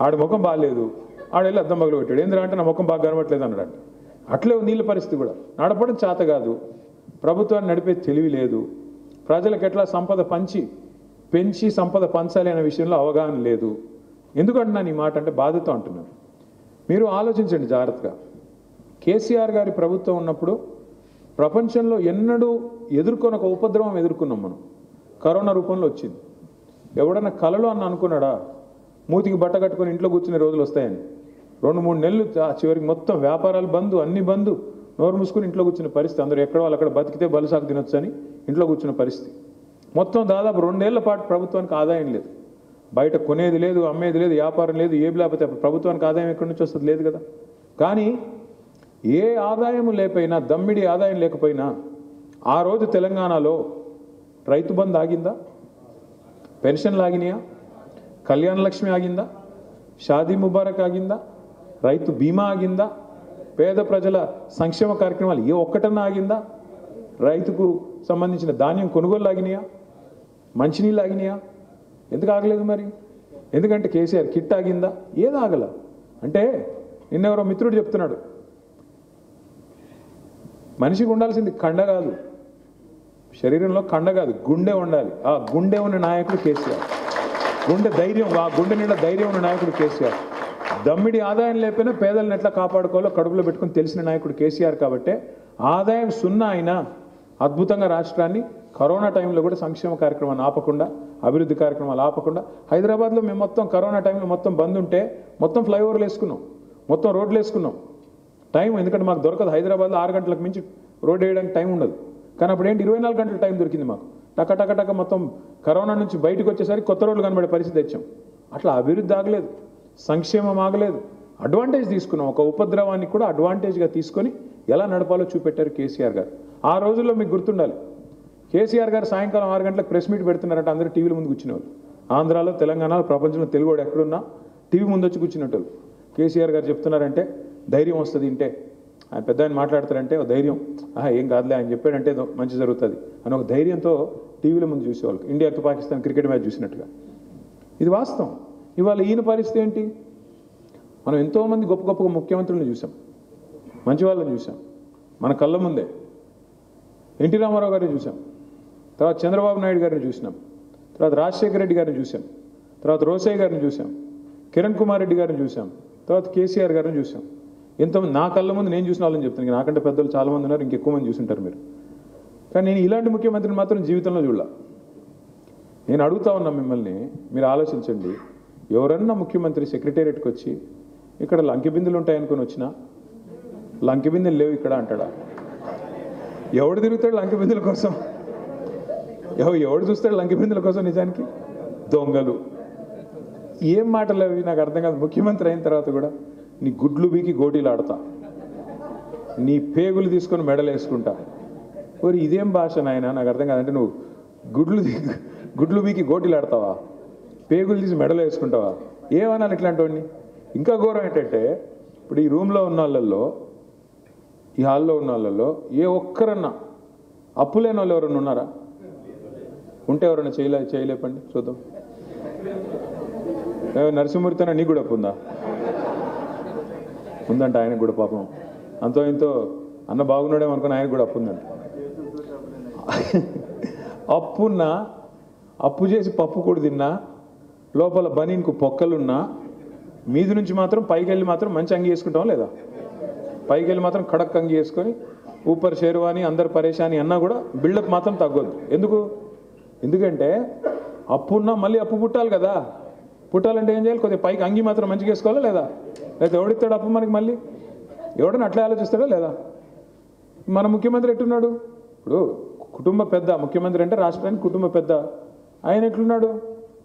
ఆడ ముఖం బాగాలేదు, ఆడెళ్ళి అద్దం పగలు కొట్టాడు. ఏంద్రా అంటే నా ముఖం బాగా కనబట్లేదు అన్నాడంట. అట్లే నీళ్ళ పరిస్థితి కూడా, నడపడం చేత కాదు, ప్రభుత్వాన్ని నడిపే తెలివి లేదు, ప్రజలకు ఎట్లా సంపద పెంచి సంపద పంచాలి అనే విషయంలో అవగాహన లేదు. ఎందుకంటున్నాను ఈ మాట అంటే బాధతో అంటున్నాను. మీరు ఆలోచించండి జాగ్రత్తగా. కేసీఆర్ గారి ప్రభుత్వం ఉన్నప్పుడు ప్రపంచంలో ఎన్నడూ ఎదుర్కొని ఒక ఉపద్రవం ఎదుర్కొన్నాం మనం. కరోనా రూపంలో వచ్చింది. ఎవడన్నా కలలో అనుకున్నాడా మూతికి బట్ట కట్టుకొని ఇంట్లో కూర్చునే రోజులు వస్తాయని? 2-3 నెలలు చివరికి మొత్తం వ్యాపారాలు బంద్, అన్ని బంద్, నోరు మూసుకుని ఇంట్లో కూర్చున్న పరిస్థితి. అందరూ ఎక్కడ వాళ్ళు అక్కడ బతికితే బలసాకు తినొచ్చు అని ఇంట్లో కూర్చున్న పరిస్థితి. మొత్తం దాదాపు 2 ఏళ్ల పాటు ప్రభుత్వానికి ఆదాయం లేదు, బయట కొనేది లేదు, అమ్మేది లేదు, వ్యాపారం లేదు. ఏం లేకపోతే ప్రభుత్వానికి ఆదాయం ఎక్కడి నుంచి వస్తుంది? లేదు కదా. కానీ ఏ ఆదాయం లేకపోయినా, దమ్మిడి ఆదాయం లేకపోయినా, ఆ రోజు తెలంగాణలో రైతు బంధు ఆగిందా, పెన్షన్లు ఆగినాయా, కళ్యాణ లక్ష్మి ఆగిందా, షాదీ ముబారక్ ఆగిందా, రైతు బీమా ఆగిందా, పేద ప్రజల సంక్షేమ కార్యక్రమాలు ఏ ఒక్కటన్నా ఆగిందా, రైతుకు సంబంధించిన ధాన్యం కొనుగోలు ఆగినాయా, మంచినీళ్ళు ఆగినాయా? ఎందుకు ఆగలేదు మరి? ఎందుకంటే కేసీఆర్ కిట్ ఆగిందా? ఏది ఆగల అంటే, నిన్నెవరో మిత్రుడు చెప్తున్నాడు, మనిషికి ఉండాల్సింది కండ కాదు, శరీరంలో కండ కాదు, గుండె ఉండాలి. ఆ గుండె ఉన్న నాయకుడు కేసీఆర్. గుండె ధైర్యం, ఆ గుండె నిండా ధైర్యం ఉన్న నాయకుడు కేసీఆర్. దమ్మిడి ఆదాయం లేకపోయినా పేదలను ఎట్లా కాపాడుకోవాలో కడుపులో పెట్టుకుని తెలిసిన నాయకుడు కేసీఆర్. కాబట్టే ఆదాయం 0 అయినా అద్భుతంగా రాష్ట్రాన్ని కరోనా టైంలో కూడా సంక్షేమ కార్యక్రమాన్ని ఆపకుండా, అభివృద్ధి కార్యక్రమాలు ఆపకుండా, హైదరాబాద్లో మేము మొత్తం కరోనా టైంలో మొత్తం బంద్ ఉంటే మొత్తం ఫ్లైఓవర్లు వేసుకున్నాం, మొత్తం రోడ్లు వేసుకున్నాం. టైం ఎందుకంటే మాకు దొరకదు, హైదరాబాద్లో 6 గంటలకు మించి రోడ్ వేయడానికి టైం ఉండదు. కానీ అప్పుడు ఏంటి 24 గంటల టైం దొరికింది మాకు. టక మొత్తం కరోనా నుంచి బయటకు వచ్చేసరికి కొత్త రోడ్లు కనబడే పరిస్థితి తెచ్చాం. అట్లా అభివృద్ధి ఆగలేదు, సంక్షేమం ఆగలేదు, అడ్వాంటేజ్ తీసుకున్నాం. ఒక ఉపద్రవాన్ని కూడా అడ్వాంటేజ్గా తీసుకొని ఎలా నడపాలో చూపెట్టారు కేసీఆర్ గారు. ఆ రోజుల్లో మీకు గుర్తుండాలి, కేసీఆర్ గారు సాయంకాలం 6 గంటలకు ప్రెస్ మీట్ పెడుతున్నారంటే అందరూ టీవీల ముందు కూర్చునేవాళ్ళు. ఆంధ్రాలో, తెలంగాణలో, ప్రపంచంలో తెలుగువాడు ఎక్కడున్నా టీవీ ముందు వచ్చి కూర్చున్నట్టు. కేసీఆర్ గారు చెప్తున్నారంటే ధైర్యం వస్తుంది. ఇంటే ఆయన పెద్ద ఆయన మాట్లాడతారంటే ఒక ధైర్యం, ఏం కాదులే ఆయన చెప్పాడంటే మంచి జరుగుతుంది అని ఒక ధైర్యంతో టీవీల ముందు చూసేవాళ్ళు, ఇండియాకి పాకిస్తాన్ క్రికెట్ మ్యాచ్ చూసినట్టుగా. ఇది వాస్తవం. ఇవాళ ఈయన పరిస్థితి ఏంటి? మనం ఎంతోమంది గొప్ప గొప్ప ముఖ్యమంత్రులను చూసాం, మంచి వాళ్ళని చూసాం, మన కళ్ళ ముందే. ఎన్టీ రామారావు గారిని చూసాం, తర్వాత చంద్రబాబు నాయుడు గారిని చూసినాం, తర్వాత రాజశేఖర రెడ్డి గారిని చూసాం, తర్వాత రోసయ్య గారిని చూసాం, కిరణ్ కుమార్ రెడ్డి గారిని చూసాం, తర్వాత కేసీఆర్ గారిని చూసాం. ఎంతమంది నా కళ్ళ ముందు నేను చూసిన వాళ్ళని చెప్తాను. నాకంటే పెద్దలు చాలామంది ఉన్నారు, ఇంకెక్కువ మంది చూసుంటారు మీరు. కానీ నేను ఇలాంటి ముఖ్యమంత్రిని మాత్రం జీవితంలో చూడాల. నేను అడుగుతా ఉన్నా మిమ్మల్ని, మీరు ఆలోచించండి. ఎవరన్నా ముఖ్యమంత్రి సెక్రటేరియట్కి వచ్చి ఇక్కడ లంకె బిందులు ఉంటాయనుకుని వచ్చినా లంకె బిందెలు లేవు ఇక్కడ అంటాడా? ఎవడు తిరుగుతాడు లంకె బిందుల కోసం? ఎవడు చూస్తాడు లంకె బిందుల కోసం? నిజానికి దొంగలు. ఏం మాటలు అవి నాకు అర్థం కాదు. ముఖ్యమంత్రి అయిన తర్వాత కూడా నీ గుడ్లు బీకి గోటీలు ఆడతా, నీ పేగులు తీసుకొని మెడలు వేసుకుంటా. మరి ఇదేం భాష నాయన, నాకు అర్థం కాదంటే నువ్వు గుడ్లు బీకి గోటీలు ఆడతావా, పేగులు తీసి మెడలు వేసుకుంటావా, ఏమనాలి ఇట్లాంటి వాడిని? ఇంకా ఘోరం ఏంటంటే ఇప్పుడు ఈ రూమ్లో ఉన్న వాళ్ళల్లో, ఈ హాల్లో ఉన్న వాళ్ళల్లో ఏ ఒక్కరన్నా అప్పు లేని వాళ్ళు ఎవరన్నా ఉన్నారా? ఉంటే ఎవరన్నా చేయలేపండి చూద్దాం. నరసింహమూర్తి అన్న నీకు కూడా అప్పు ఉందా? ఉందంట ఆయనకు కూడా పాపం. అంతో ఇంతో అన్న బాగున్నాడేమో అనుకుని ఆయనకు కూడా అప్పు ఉందంట. అప్పున్నా, అప్పు చేసి పప్పు కూడా తిన్నా, లోపల బనీన్కు పొక్కలున్నా, మీది నుంచి మాత్రం పైకి వెళ్ళి మాత్రం మంచి అంగి వేసుకుంటాం లేదా? పైకి వెళ్ళి మాత్రం కడక్ అంగి వేసుకొని ఊపర్ షేర్వాని అందరు పరేషాని అన్నా కూడా బిల్డప్ మాత్రం తగ్గొద్దు. ఎందుకంటే అప్పున్నా మళ్ళీ అప్పు పుట్టాలి కదా. పుట్టాలంటే ఏం చేయాలి? కొద్దిగా పైకి అంగి మాత్రం మంచిగా వేసుకోవాలా లేదా? లేకపోతే ఎవడిస్తాడు అప్పు మనకి? మళ్ళీ ఎవడన్నా అట్లా ఆలోచిస్తాడా లేదా? మన ముఖ్యమంత్రి ఎట్టున్నాడు? ఇప్పుడు కుటుంబ పెద్ద ముఖ్యమంత్రి అంటే రాష్ట్రానికి కుటుంబ పెద్ద. ఆయన ఎట్లున్నాడు?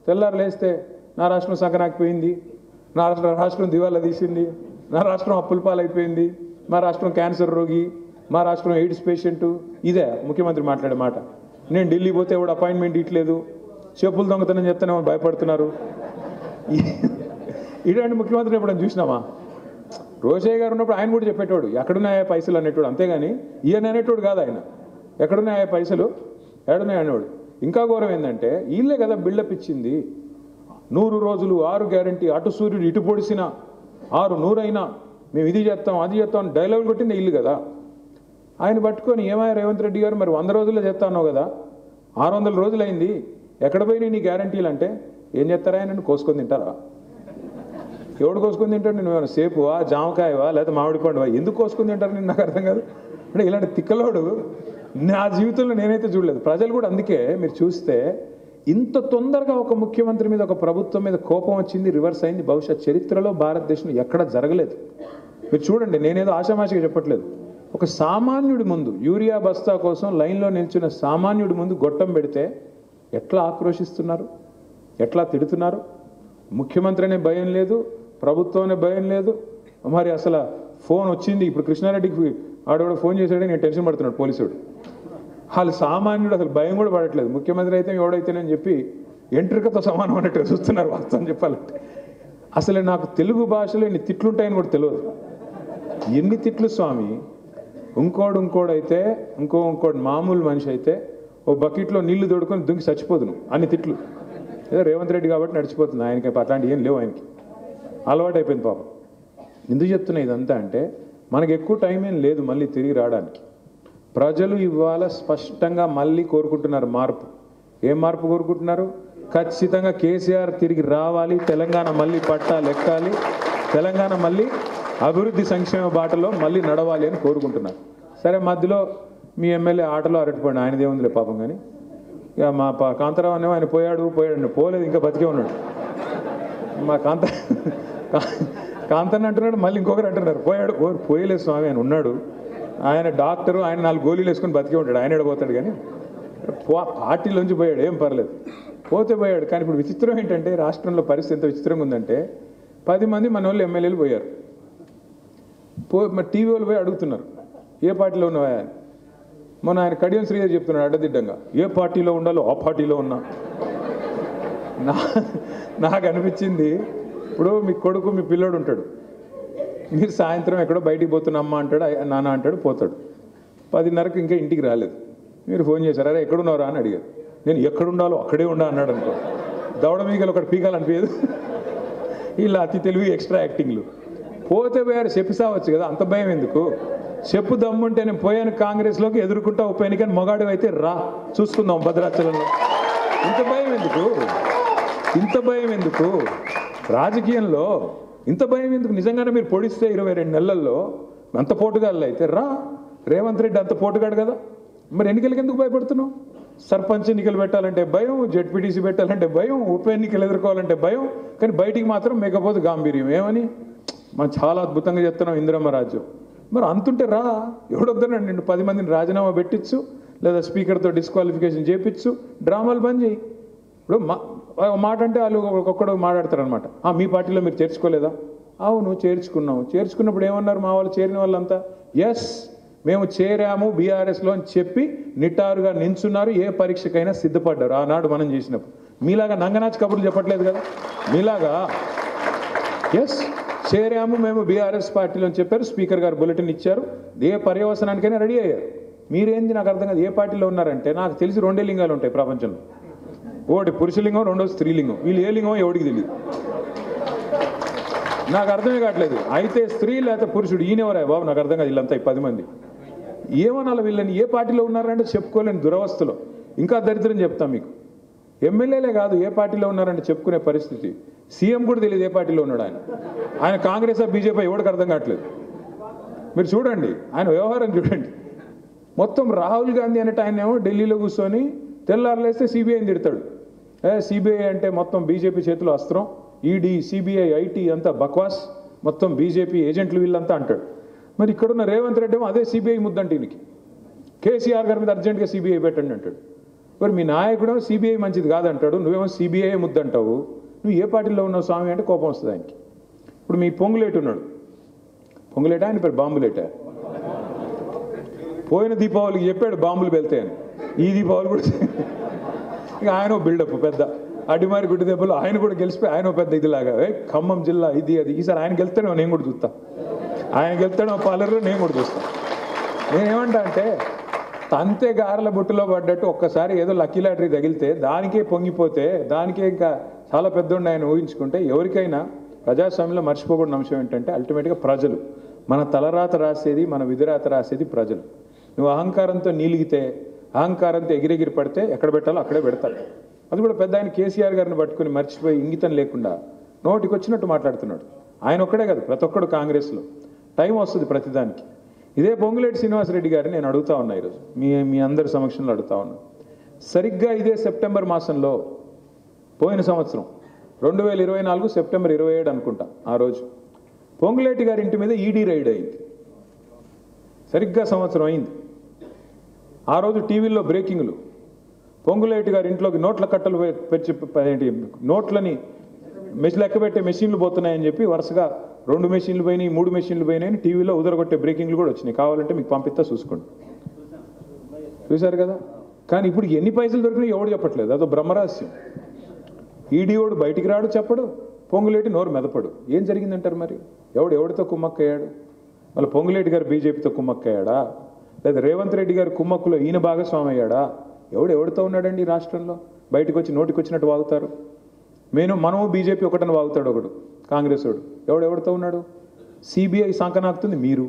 తెల్లారు లేస్తే నా రాష్ట్రం సంకనాకపోయింది, నా రాష్ట్రం దివాలా తీసింది, నా రాష్ట్రం అప్పుల పాలైపోయింది, మా రాష్ట్రం క్యాన్సర్ రోగి, మా రాష్ట్రం ఎయిడ్స్ పేషెంటు. ఇదే ముఖ్యమంత్రి మాట్లాడే మాట. నేను ఢిల్లీ పోతే ఎవడు అపాయింట్మెంట్ ఇట్లేదు, చెప్పులు దొంగతనం చెప్తానే భయపడుతున్నారు. ఇలాంటి ముఖ్యమంత్రి ఎప్పుడైనా చూసినామా? రోషయ్య గారు ఉన్నప్పుడు ఆయన కూడా చెప్పేటోడు ఎక్కడున్నాయా పైసలు అనేటోడు, అంతేగాని ఈయన అనేటోడు కాదు. ఆయన ఎక్కడున్నాయా పైసలు, ఎక్కడున్నాయి అనేవాడు. ఇంకా ఘోరం ఏంటంటే వీళ్ళే కదా బిల్డప్ ఇచ్చింది. 100 రోజులు 6 గ్యారంటీ, అటు సూర్యుడు ఇటు పొడిసిన 6 అయినా మేము ఇది చేస్తాం అది చేస్తాం డైలాగ్ కొట్టింది ఇల్లు కదా. ఆయన పట్టుకొని ఏమయ్య రేవంత్ రెడ్డి గారు మరి 100 రోజుల్లో చేస్తా అన్నావు కదా, 600 రోజులైంది, ఎక్కడ పోయినాయి నీ గ్యారంటీలు అంటే ఏం చేస్తారా? ఆయన కోసుకొని తింటారా? ఎవడు కోసుకొని తింటాడు? నేను ఏమైనా సేపువా, జామకాయవా, లేదా మామిడి పండువా? ఎందుకు కోసుకొని తింటారు? నేను నాకు అర్థం కాదు. అంటే ఇలాంటి తిక్కలోడు నా జీవితంలో నేనైతే చూడలేదు. ప్రజలు కూడా అందుకే మీరు చూస్తే ఇంత తొందరగా ఒక ముఖ్యమంత్రి మీద, ఒక ప్రభుత్వం మీద కోపం వచ్చింది, రివర్స్ అయింది. బహుశా చరిత్రలో భారతదేశంలో ఎక్కడ జరగలేదు. మీరు చూడండి, నేనేదో ఆషామాషిగా చెప్పట్లేదు. ఒక సామాన్యుడి ముందు యూరియా బస్తా కోసం లైన్లో నిల్చున్న సామాన్యుడి ముందు గొట్టం పెడితే ఎట్లా ఆక్రోషిస్తున్నారు, ఎట్లా తిడుతున్నారు. ముఖ్యమంత్రి అనే భయం లేదు, ప్రభుత్వం అనే భయం లేదు. మరి అసలు ఫోన్ వచ్చింది, ఇప్పుడు కృష్ణారెడ్డికి ఆడవాడు ఫోన్ చేశాడని నేను టెన్షన్ పడుతున్నాడు పోలీసుడు. వాళ్ళు సామాన్యుడు అసలు భయం కూడా పడట్లేదు. ముఖ్యమంత్రి అయితే ఎవడైతేనని చెప్పి ఎంట్రికతో సమానం అన్నట్టు చూస్తున్నారు వాస్తవం చెప్పాలంటే. అసలు నాకు తెలుగు భాషలో ఎన్ని తిట్లు ఉంటాయని కూడా తెలియదు. ఎన్ని తిట్లు స్వామి. ఇంకోడైతే ఇంకోటి మామూలు మనిషి అయితే ఓ బకెట్లో నీళ్లు తోడుకొని దుంకి చచ్చిపోదును అన్ని తిట్లు. ఏదో రేవంత్ రెడ్డి కాబట్టి నడిచిపోతుంది, ఆయనకి అట్లాంటి ఏం లేవు, ఆయనకి అలవాటు అయిపోయింది పాపం. ఎందుకు చెప్తున్నా ఇదంతా అంటే మనకు ఎక్కువ టైం ఏం లేదు మళ్ళీ తిరిగి రావడానికి. ప్రజలు ఇవాళ స్పష్టంగా మళ్ళీ కోరుకుంటున్నారు మార్పు. ఏం మార్పు కోరుకుంటున్నారు? ఖచ్చితంగా కేసీఆర్ తిరిగి రావాలి, తెలంగాణ మళ్ళీ పట్టాలు ఎక్కాలి, తెలంగాణ మళ్ళీ అభివృద్ధి సంక్షేమ బాటలో మళ్ళీ నడవాలి అని కోరుకుంటున్నారు. సరే, మధ్యలో మీ ఎమ్మెల్యే ఆటలో అరటిపోయాడు, ఆయనదే ఉందిలే పాపం. కానీ ఇక మా కాంతారావు అనేమో ఆయన పోయాడు పోలేదు, ఇంకా బతికే ఉన్నాడు. మా కాంతన్న అంటున్నాడు, మళ్ళీ ఇంకొకరు అంటున్నారు పోయలేదు స్వామి, ఆయన ఉన్నాడు, ఆయన డాక్టరు, ఆయన 4 గోళీలు వేసుకొని బతికే ఉంటాడు, ఆయన ఎడబోతాడు. కానీ పార్టీలోంచి పోయాడు, ఏం పర్లేదు, పోయాడు. కానీ ఇప్పుడు విచిత్రం ఏంటంటే రాష్ట్రంలో పరిస్థితి ఎంత విచిత్రంగా ఉందంటే 10 మంది మన వాళ్ళు ఎమ్మెల్యేలు పోయారు. మరి టీవీ వాళ్ళు పోయి అడుగుతున్నారు ఏ పార్టీలో ఉన్నావా అని. మొన్న ఆయన కడియం శ్రీధర్ చెప్తున్నాడు అడ్డదిడ్డంగా, ఏ పార్టీలో ఉండాలో ఆ పార్టీలో ఉన్నా. నాకు అనిపించింది, ఇప్పుడు మీ కొడుకు మీ పిల్లోడు ఉంటాడు, మీరు సాయంత్రం ఎక్కడో బయటికి పోతున్నా అమ్మ అంటాడు, నాన్న అంటాడు, పోతాడు. 10:30కి ఇంకా ఇంటికి రాలేదు. మీరు ఫోన్ చేశారు, అరే ఎక్కడున్నారా అని అడిగారు. నేను ఎక్కడుండాలో అక్కడే ఉండా అన్నాడు అనుకో. దవడ మీగలు ఒకటి పీకాలనిపించదు. ఇలా అతి తెలివి ఎక్స్ట్రా యాక్టింగ్లు. పోయారు చెప్పిసావచ్చు కదా, అంత భయం ఎందుకు? చెప్పు దమ్ముంటే నేను పోయాను కాంగ్రెస్లోకి, ఎదుర్కొంటా ఉప ఎన్నికని మొగాడు అయితే రా చూసుకుందాం భద్రాచలంలో. ఇంత భయం ఎందుకు రాజకీయంలో? ఇంత భయం ఎందుకు? నిజంగానే మీరు పొడిస్తే 22 నెలల్లో అంత పోటుగాళ్ళు అయితే రా. రేవంత్ రెడ్డి అంత పోటుగాడు కదా, మరి ఎన్నికలకి ఎందుకు భయపడుతున్నావు? సర్పంచ్ ఎన్నికలు పెట్టాలంటే భయం, జెడ్పీటీసీ పెట్టాలంటే భయం, ఉప ఎన్నికలు ఎదుర్కోవాలంటే భయం. కానీ బయటికి మాత్రం మేకపోతే గాంభీర్యం. ఏమని మనం చాలా అద్భుతంగా చెప్తున్నాం, ఇందిరమ్మ రాజ్యం. మరి అంతుంటే రా, ఎవడొద్దనండి, నిన్ను 10 మందిని రాజీనామా పెట్టించు, లేదా స్పీకర్తో డిస్క్వాలిఫికేషన్ చేయించు, డ్రామాలు బంద్ చేయి. ఇప్పుడు మాట అంటే వాళ్ళు ఒక్కొక్కడు మాట్లాడతారనమాట. మీ పార్టీలో మీరు చేర్చుకోలేదా? అవును చేర్చుకున్నాం. చేర్చుకున్నప్పుడు ఏమన్నారు మా వాళ్ళు, చేరిన వాళ్ళంతా ఎస్ మేము చేరాము బీఆర్ఎస్లో అని చెప్పి నిటారుగా నించున్నారు. ఏ పరీక్షకైనా సిద్ధపడ్డారు ఆనాడు మనం చేసినప్పుడు. మీలాగా నంగనాచి కబుర్లు చెప్పట్లేదు కదా. మీలాగా ఎస్ చేరాము మేము బీఆర్ఎస్ పార్టీలో అని చెప్పారు. స్పీకర్ గారు బులెటిన్ ఇచ్చారు. ఏ పర్యవసనానికైనా రెడీ అయ్యారు. మీరేంది నాకు అర్థం కాదు. ఏ పార్టీలో ఉన్నారంటే నాకు తెలిసి 2 లింగాలు ఉంటాయి ప్రపంచంలో. ఒకటి పురుషలింగం, రెండోది స్త్రీలింగం. వీళ్ళు ఏ లింగం ఎవడికి తెలియదు. నాకు అర్థమే కావట్లేదు. అయితే స్త్రీ లేకపోతే పురుషుడు ఈయనెవరా బాబు నాకు అర్థం కాదు. వీళ్ళంతా 10 మంది ఏమనాలి వీళ్ళని? ఏ పార్టీలో ఉన్నారంటే చెప్పుకోలేని దురవస్థలో. ఇంకా దరిద్రం చెప్తాం మీకు. ఎమ్మెల్యేలే కాదు ఏ పార్టీలో ఉన్నారంటే చెప్పుకునే పరిస్థితి. సీఎం కూడా తెలియదు ఏ పార్టీలో ఉన్నాడు ఆయన. ఆయన కాంగ్రెస్ బీజేపీ ఎవరికి అర్థం కావట్లేదు. మీరు చూడండి ఆయన వ్యవహారం చూడండి. మొత్తం రాహుల్ గాంధీ అనేట ఆయన ఏమో ఢిల్లీలో కూర్చొని తెల్లారులేస్తే సిబిఐని తిడతాడు. సిబిఐ అంటే మొత్తం బీజేపీ చేతిలో అస్త్రం, ఈడీ సిబిఐ ఐటీ అంతా బక్వాస్, మొత్తం బీజేపీ ఏజెంట్లు వీళ్ళంతా అంటాడు. మరి ఇక్కడున్న రేవంత్ రెడ్డి ఏమో అదే సిబిఐ ముద్దంటే ఈయనకి. కేసీఆర్ గారి మీద అర్జెంట్గా సిబిఐ పెట్టండి అంటాడు. మరి మీ నాయకుడు సిబిఐ మంచిది కాదంటాడు, నువ్వేమో సిబిఐ ముద్దంటావు. నువ్వు ఏ పార్టీలో ఉన్నావు స్వామి అంటే కోపం వస్తుంది ఆయనకి. ఇప్పుడు మీ పొంగులేటు ఉన్నాడు. పొంగులేట ఆయన పేరు బాంబులేట. పోయిన దీపావళికి చెప్పాడు బాంబులు వెళ్తాయని. ఈ దీపావళి కూడా ఇక ఆయన బిల్డప్ పెద్ద అడిమారి గుడ్డి దెబ్బలు ఆయన కూడా గెలిచిపోయి ఆయన పెద్ద ఇదిలాగా ఖమ్మం జిల్లా ఇది అది. ఈసారి ఆయన గెలుస్తాడో నేను కూడా చూస్తా. ఆయన గెలుస్తాడో పాలర్లో నేను కూడా చూస్తా. నేనేమంటా అంటే తంతే గారెల బుట్టులో పడ్డట్టు ఒక్కసారి ఏదో లక్కీ లాటరీ తగిలితే దానికే పొంగిపోతే దానికే ఇంకా చాలా పెద్దోడిని ఆయన ఊహించుకుంటే ఎవరికైనా ప్రజాస్వామ్యంలో మర్చిపోకూడని అంశం ఏంటంటే అల్టిమేట్గా ప్రజలు. మన తలరాత రాసేది, మన విధిరాత రాసేది ప్రజలు. నువ్వు అహంకారంతో నీలిగితే, అహంకారంతో ఎగిరెగిరి పడితే ఎక్కడ పెట్టాలో అక్కడే పెడతాడు. అది కూడా పెద్ద ఆయన కేసీఆర్ గారిని పట్టుకుని మర్చిపోయి ఇంగితం లేకుండా నోటికి వచ్చినట్టు మాట్లాడుతున్నాడు. ఆయన ఒక్కడే కాదు ప్రతి ఒక్కడు కాంగ్రెస్లో. టైం వస్తుంది ప్రతిదానికి. ఇదే పొంగులేటి శ్రీనివాసరెడ్డి గారిని నేను అడుగుతా ఉన్నా ఈరోజు మీ అందరి సమక్షంలో అడుగుతా ఉన్నా. సరిగ్గా ఇదే సెప్టెంబర్ మాసంలో పోయిన సంవత్సరం 2024 సెప్టెంబర్ 27 అనుకుంటా ఆ రోజు పొంగులేటి గారి ఇంటి మీద ఈడీ రైడ్ అయింది. సరిగ్గా సంవత్సరం అయింది. ఆ రోజు టీవీల్లో బ్రేకింగ్లు. పొంగులేటి గారి ఇంట్లోకి నోట్ల కట్టలు పెట్టి నోట్లని లెక్క పెట్టే మెషిన్లు పోతున్నాయని చెప్పి వరుసగా 2 మెషిన్లు పోయినాయి, 3 మెషిన్లు పోయినాయని టీవీలో ఉదరగొట్టే బ్రేకింగ్లు కూడా వచ్చినాయి. కావాలంటే మీకు పంపిస్తా చూసుకోండి. చూశారు కదా. కానీ ఇప్పుడు ఎన్ని పైసలు దొరికినాయి ఎవడు చెప్పట్లేదు. అదో బ్రహ్మరహస్యం. ఈడీఓడు బయటికి రాడు చెప్పడు, పొంగులేటి నోరు మెదపడు. ఏం జరిగిందంటారు మరి? ఎవడితో కుమ్మక్కయ్యాడు? మళ్ళీ పొంగులేటి గారు బీజేపీతో కుమ్మక్కయ్యాడా, లేదా రేవంత్ రెడ్డి గారు కుమ్మక్కులో ఈయన భాగస్వామి అయ్యాడా? ఎవడితో ఉన్నాడండి ఈ రాష్ట్రంలో? బయటకు వచ్చి నోటికి వచ్చినట్టు వాగుతారు. మనము బీజేపీ ఒకటని వాగుతాడు ఒకడు కాంగ్రెస్ వాడు. ఎవడితో ఉన్నాడు? సిబిఐ సంకనాకుతుంది మీరు.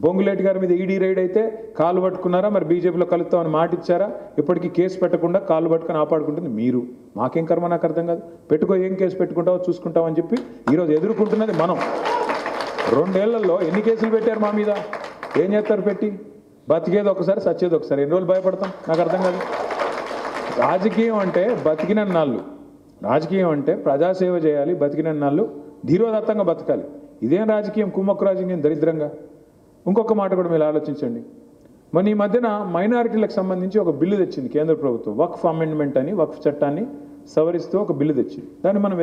పొంగులేటి గారి మీద ఈడీ రైడ్ అయితే కాళ్ళు పట్టుకున్నారా? మరి బీజేపీలో కలుస్తామని మాట ఇచ్చారా? ఇప్పటికీ కేసు పెట్టకుండా కాళ్ళు పట్టుకొని ఆపాడుకుంటుంది మీరు. మాకేం కర్మ నాకు అర్థం కాదు. పెట్టుకో, ఏం కేసు పెట్టుకుంటావో చూసుకుంటామని చెప్పి ఈరోజు ఎదుర్కొంటున్నది మనం. 2 ఏళ్లలో ఎన్ని కేసులు పెట్టారు మా మీద? ఏం చేస్తారు పెట్టి? బతికేది ఒకసారి, సచ్చేది ఒకసారి. ఎన్ని రోజులు భయపడతాం? నాకు అర్థం కాదు. రాజకీయం అంటే బతికినన్నాళ్ళు, రాజకీయం అంటే ప్రజాసేవ చేయాలి, బతికినన్నాళ్ళు ధీరోదత్తంగా బతకాలి. ఇదేం రాజకీయం? కుమ్మక్కు రాజకీయం దరిద్రంగా. ఇంకొక మాట కూడా మీరు ఆలోచించండి. మన ఈ మధ్యన మైనారిటీలకు సంబంధించి ఒక బిల్లు తెచ్చింది కేంద్ర ప్రభుత్వం. వక్ఫ్ అమెండ్మెంట్ అని, వక్ఫ్ చట్టాన్ని సవరిస్తూ ఒక బిల్లు తెచ్చింది. దాన్ని మనం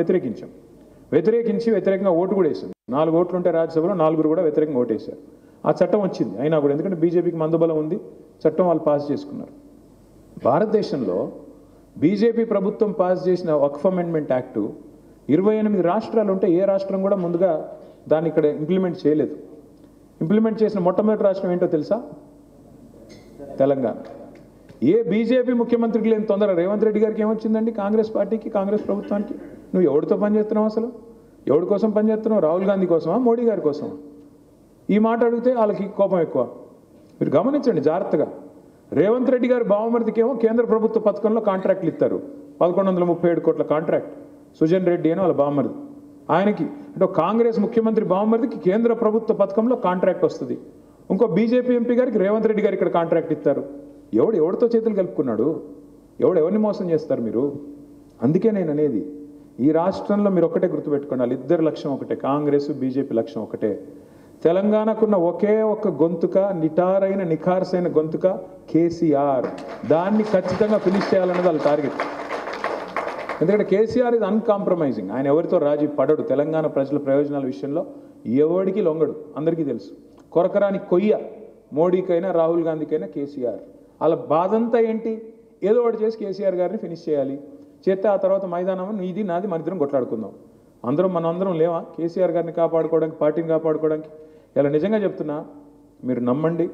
వ్యతిరేకంగా ఓటు కూడా వేసాం. 4 ఓట్లు ఉంటే రాజ్యసభలో 4 కూడా వ్యతిరేకంగా ఓటేశారు. ఆ చట్టం వచ్చింది అయినా కూడా, ఎందుకంటే బీజేపీకి మందుబలం ఉంది, చట్టం వాళ్ళు పాస్ చేసుకున్నారు. భారతదేశంలో బీజేపీ ప్రభుత్వం పాస్ చేసిన వక్ఫ్ అమెండ్మెంట్ యాక్టు 28 రాష్ట్రాలు ఉంటే ఏ రాష్ట్రం కూడా ముందుగా దాన్ని ఇక్కడ ఇంప్లిమెంట్ చేయలేదు. ఇంప్లిమెంట్ చేసిన మొట్టమొదటి రాష్ట్రం ఏంటో తెలుసా? తెలంగాణ. ఏ బీజేపీ ముఖ్యమంత్రికి లేని తొందర రేవంత్ రెడ్డి గారికి ఏమొచ్చిందండి? కాంగ్రెస్ పార్టీకి, కాంగ్రెస్ ప్రభుత్వానికి. నువ్వు ఎవరితో పనిచేస్తున్నావు? అసలు ఎవరి కోసం పనిచేస్తున్నావు? రాహుల్ గాంధీ కోసమా, మోడీ గారి కోసమా? ఈ మాట అడిగితే వాళ్ళకి కోపం ఎక్కువ. మీరు గమనించండి జాగ్రత్తగా. రేవంత్ రెడ్డి గారి బావమరిదికి ఏమో కేంద్ర ప్రభుత్వ పథకంలో కాంట్రాక్ట్లు ఇస్తారు. 1137 కోట్ల కాంట్రాక్ట్. సుజన్ రెడ్డి అని వాళ్ళ బావమరిది. ఆయనకి అంటే కాంగ్రెస్ ముఖ్యమంత్రి బావమరిదికి కేంద్ర ప్రభుత్వ పథకంలో కాంట్రాక్ట్ వస్తుంది. ఇంకో బీజేపీ ఎంపీ గారికి రేవంత్ రెడ్డి గారు ఇక్కడ కాంట్రాక్ట్ ఇస్తారు. ఎవరితో చేతులు కలుపుకున్నాడు? ఎవరిని మోసం చేస్తారు మీరు? అందుకే నేను అనేది, ఈ రాష్ట్రంలో మీరు ఒకటే గుర్తుపెట్టుకోండి, వాళ్ళిద్దరి లక్ష్యం ఒకటే. కాంగ్రెస్ బీజేపీ లక్ష్యం ఒకటే. తెలంగాణకున్న ఒకే ఒక్క గొంతుక, నిటారైన నిఖార్సైన గొంతుక కేసీఆర్. దాన్ని ఖచ్చితంగా ఫినిష్ చేయాలన్నది వాళ్ళ టార్గెట్. ఎందుకంటే కేసీఆర్ ఇది అన్కాంప్రమైజింగ్. ఆయన ఎవరితో రాజీ పడడు. తెలంగాణ ప్రజల ప్రయోజనాల విషయంలో ఎవడికి లొంగడు, అందరికీ తెలుసు. కొరకరాని కొయ్య మోడీకైనా రాహుల్ గాంధీకైనా కేసీఆర్. అలా బాధంతా ఏంటి? ఏదో ఒకటి చేసి కేసీఆర్ గారిని ఫినిష్ చేయాలి. చేస్తే ఆ తర్వాత మైదానం నీది నాది మన ఇద్దరం కొట్లాడుకుందాం. మనందరం లేవా కేసీఆర్ గారిని కాపాడుకోవడానికి, పార్టీని కాపాడుకోవడానికి? ఇలా నిజంగా చెప్తున్నా, మీరు నమ్మండి.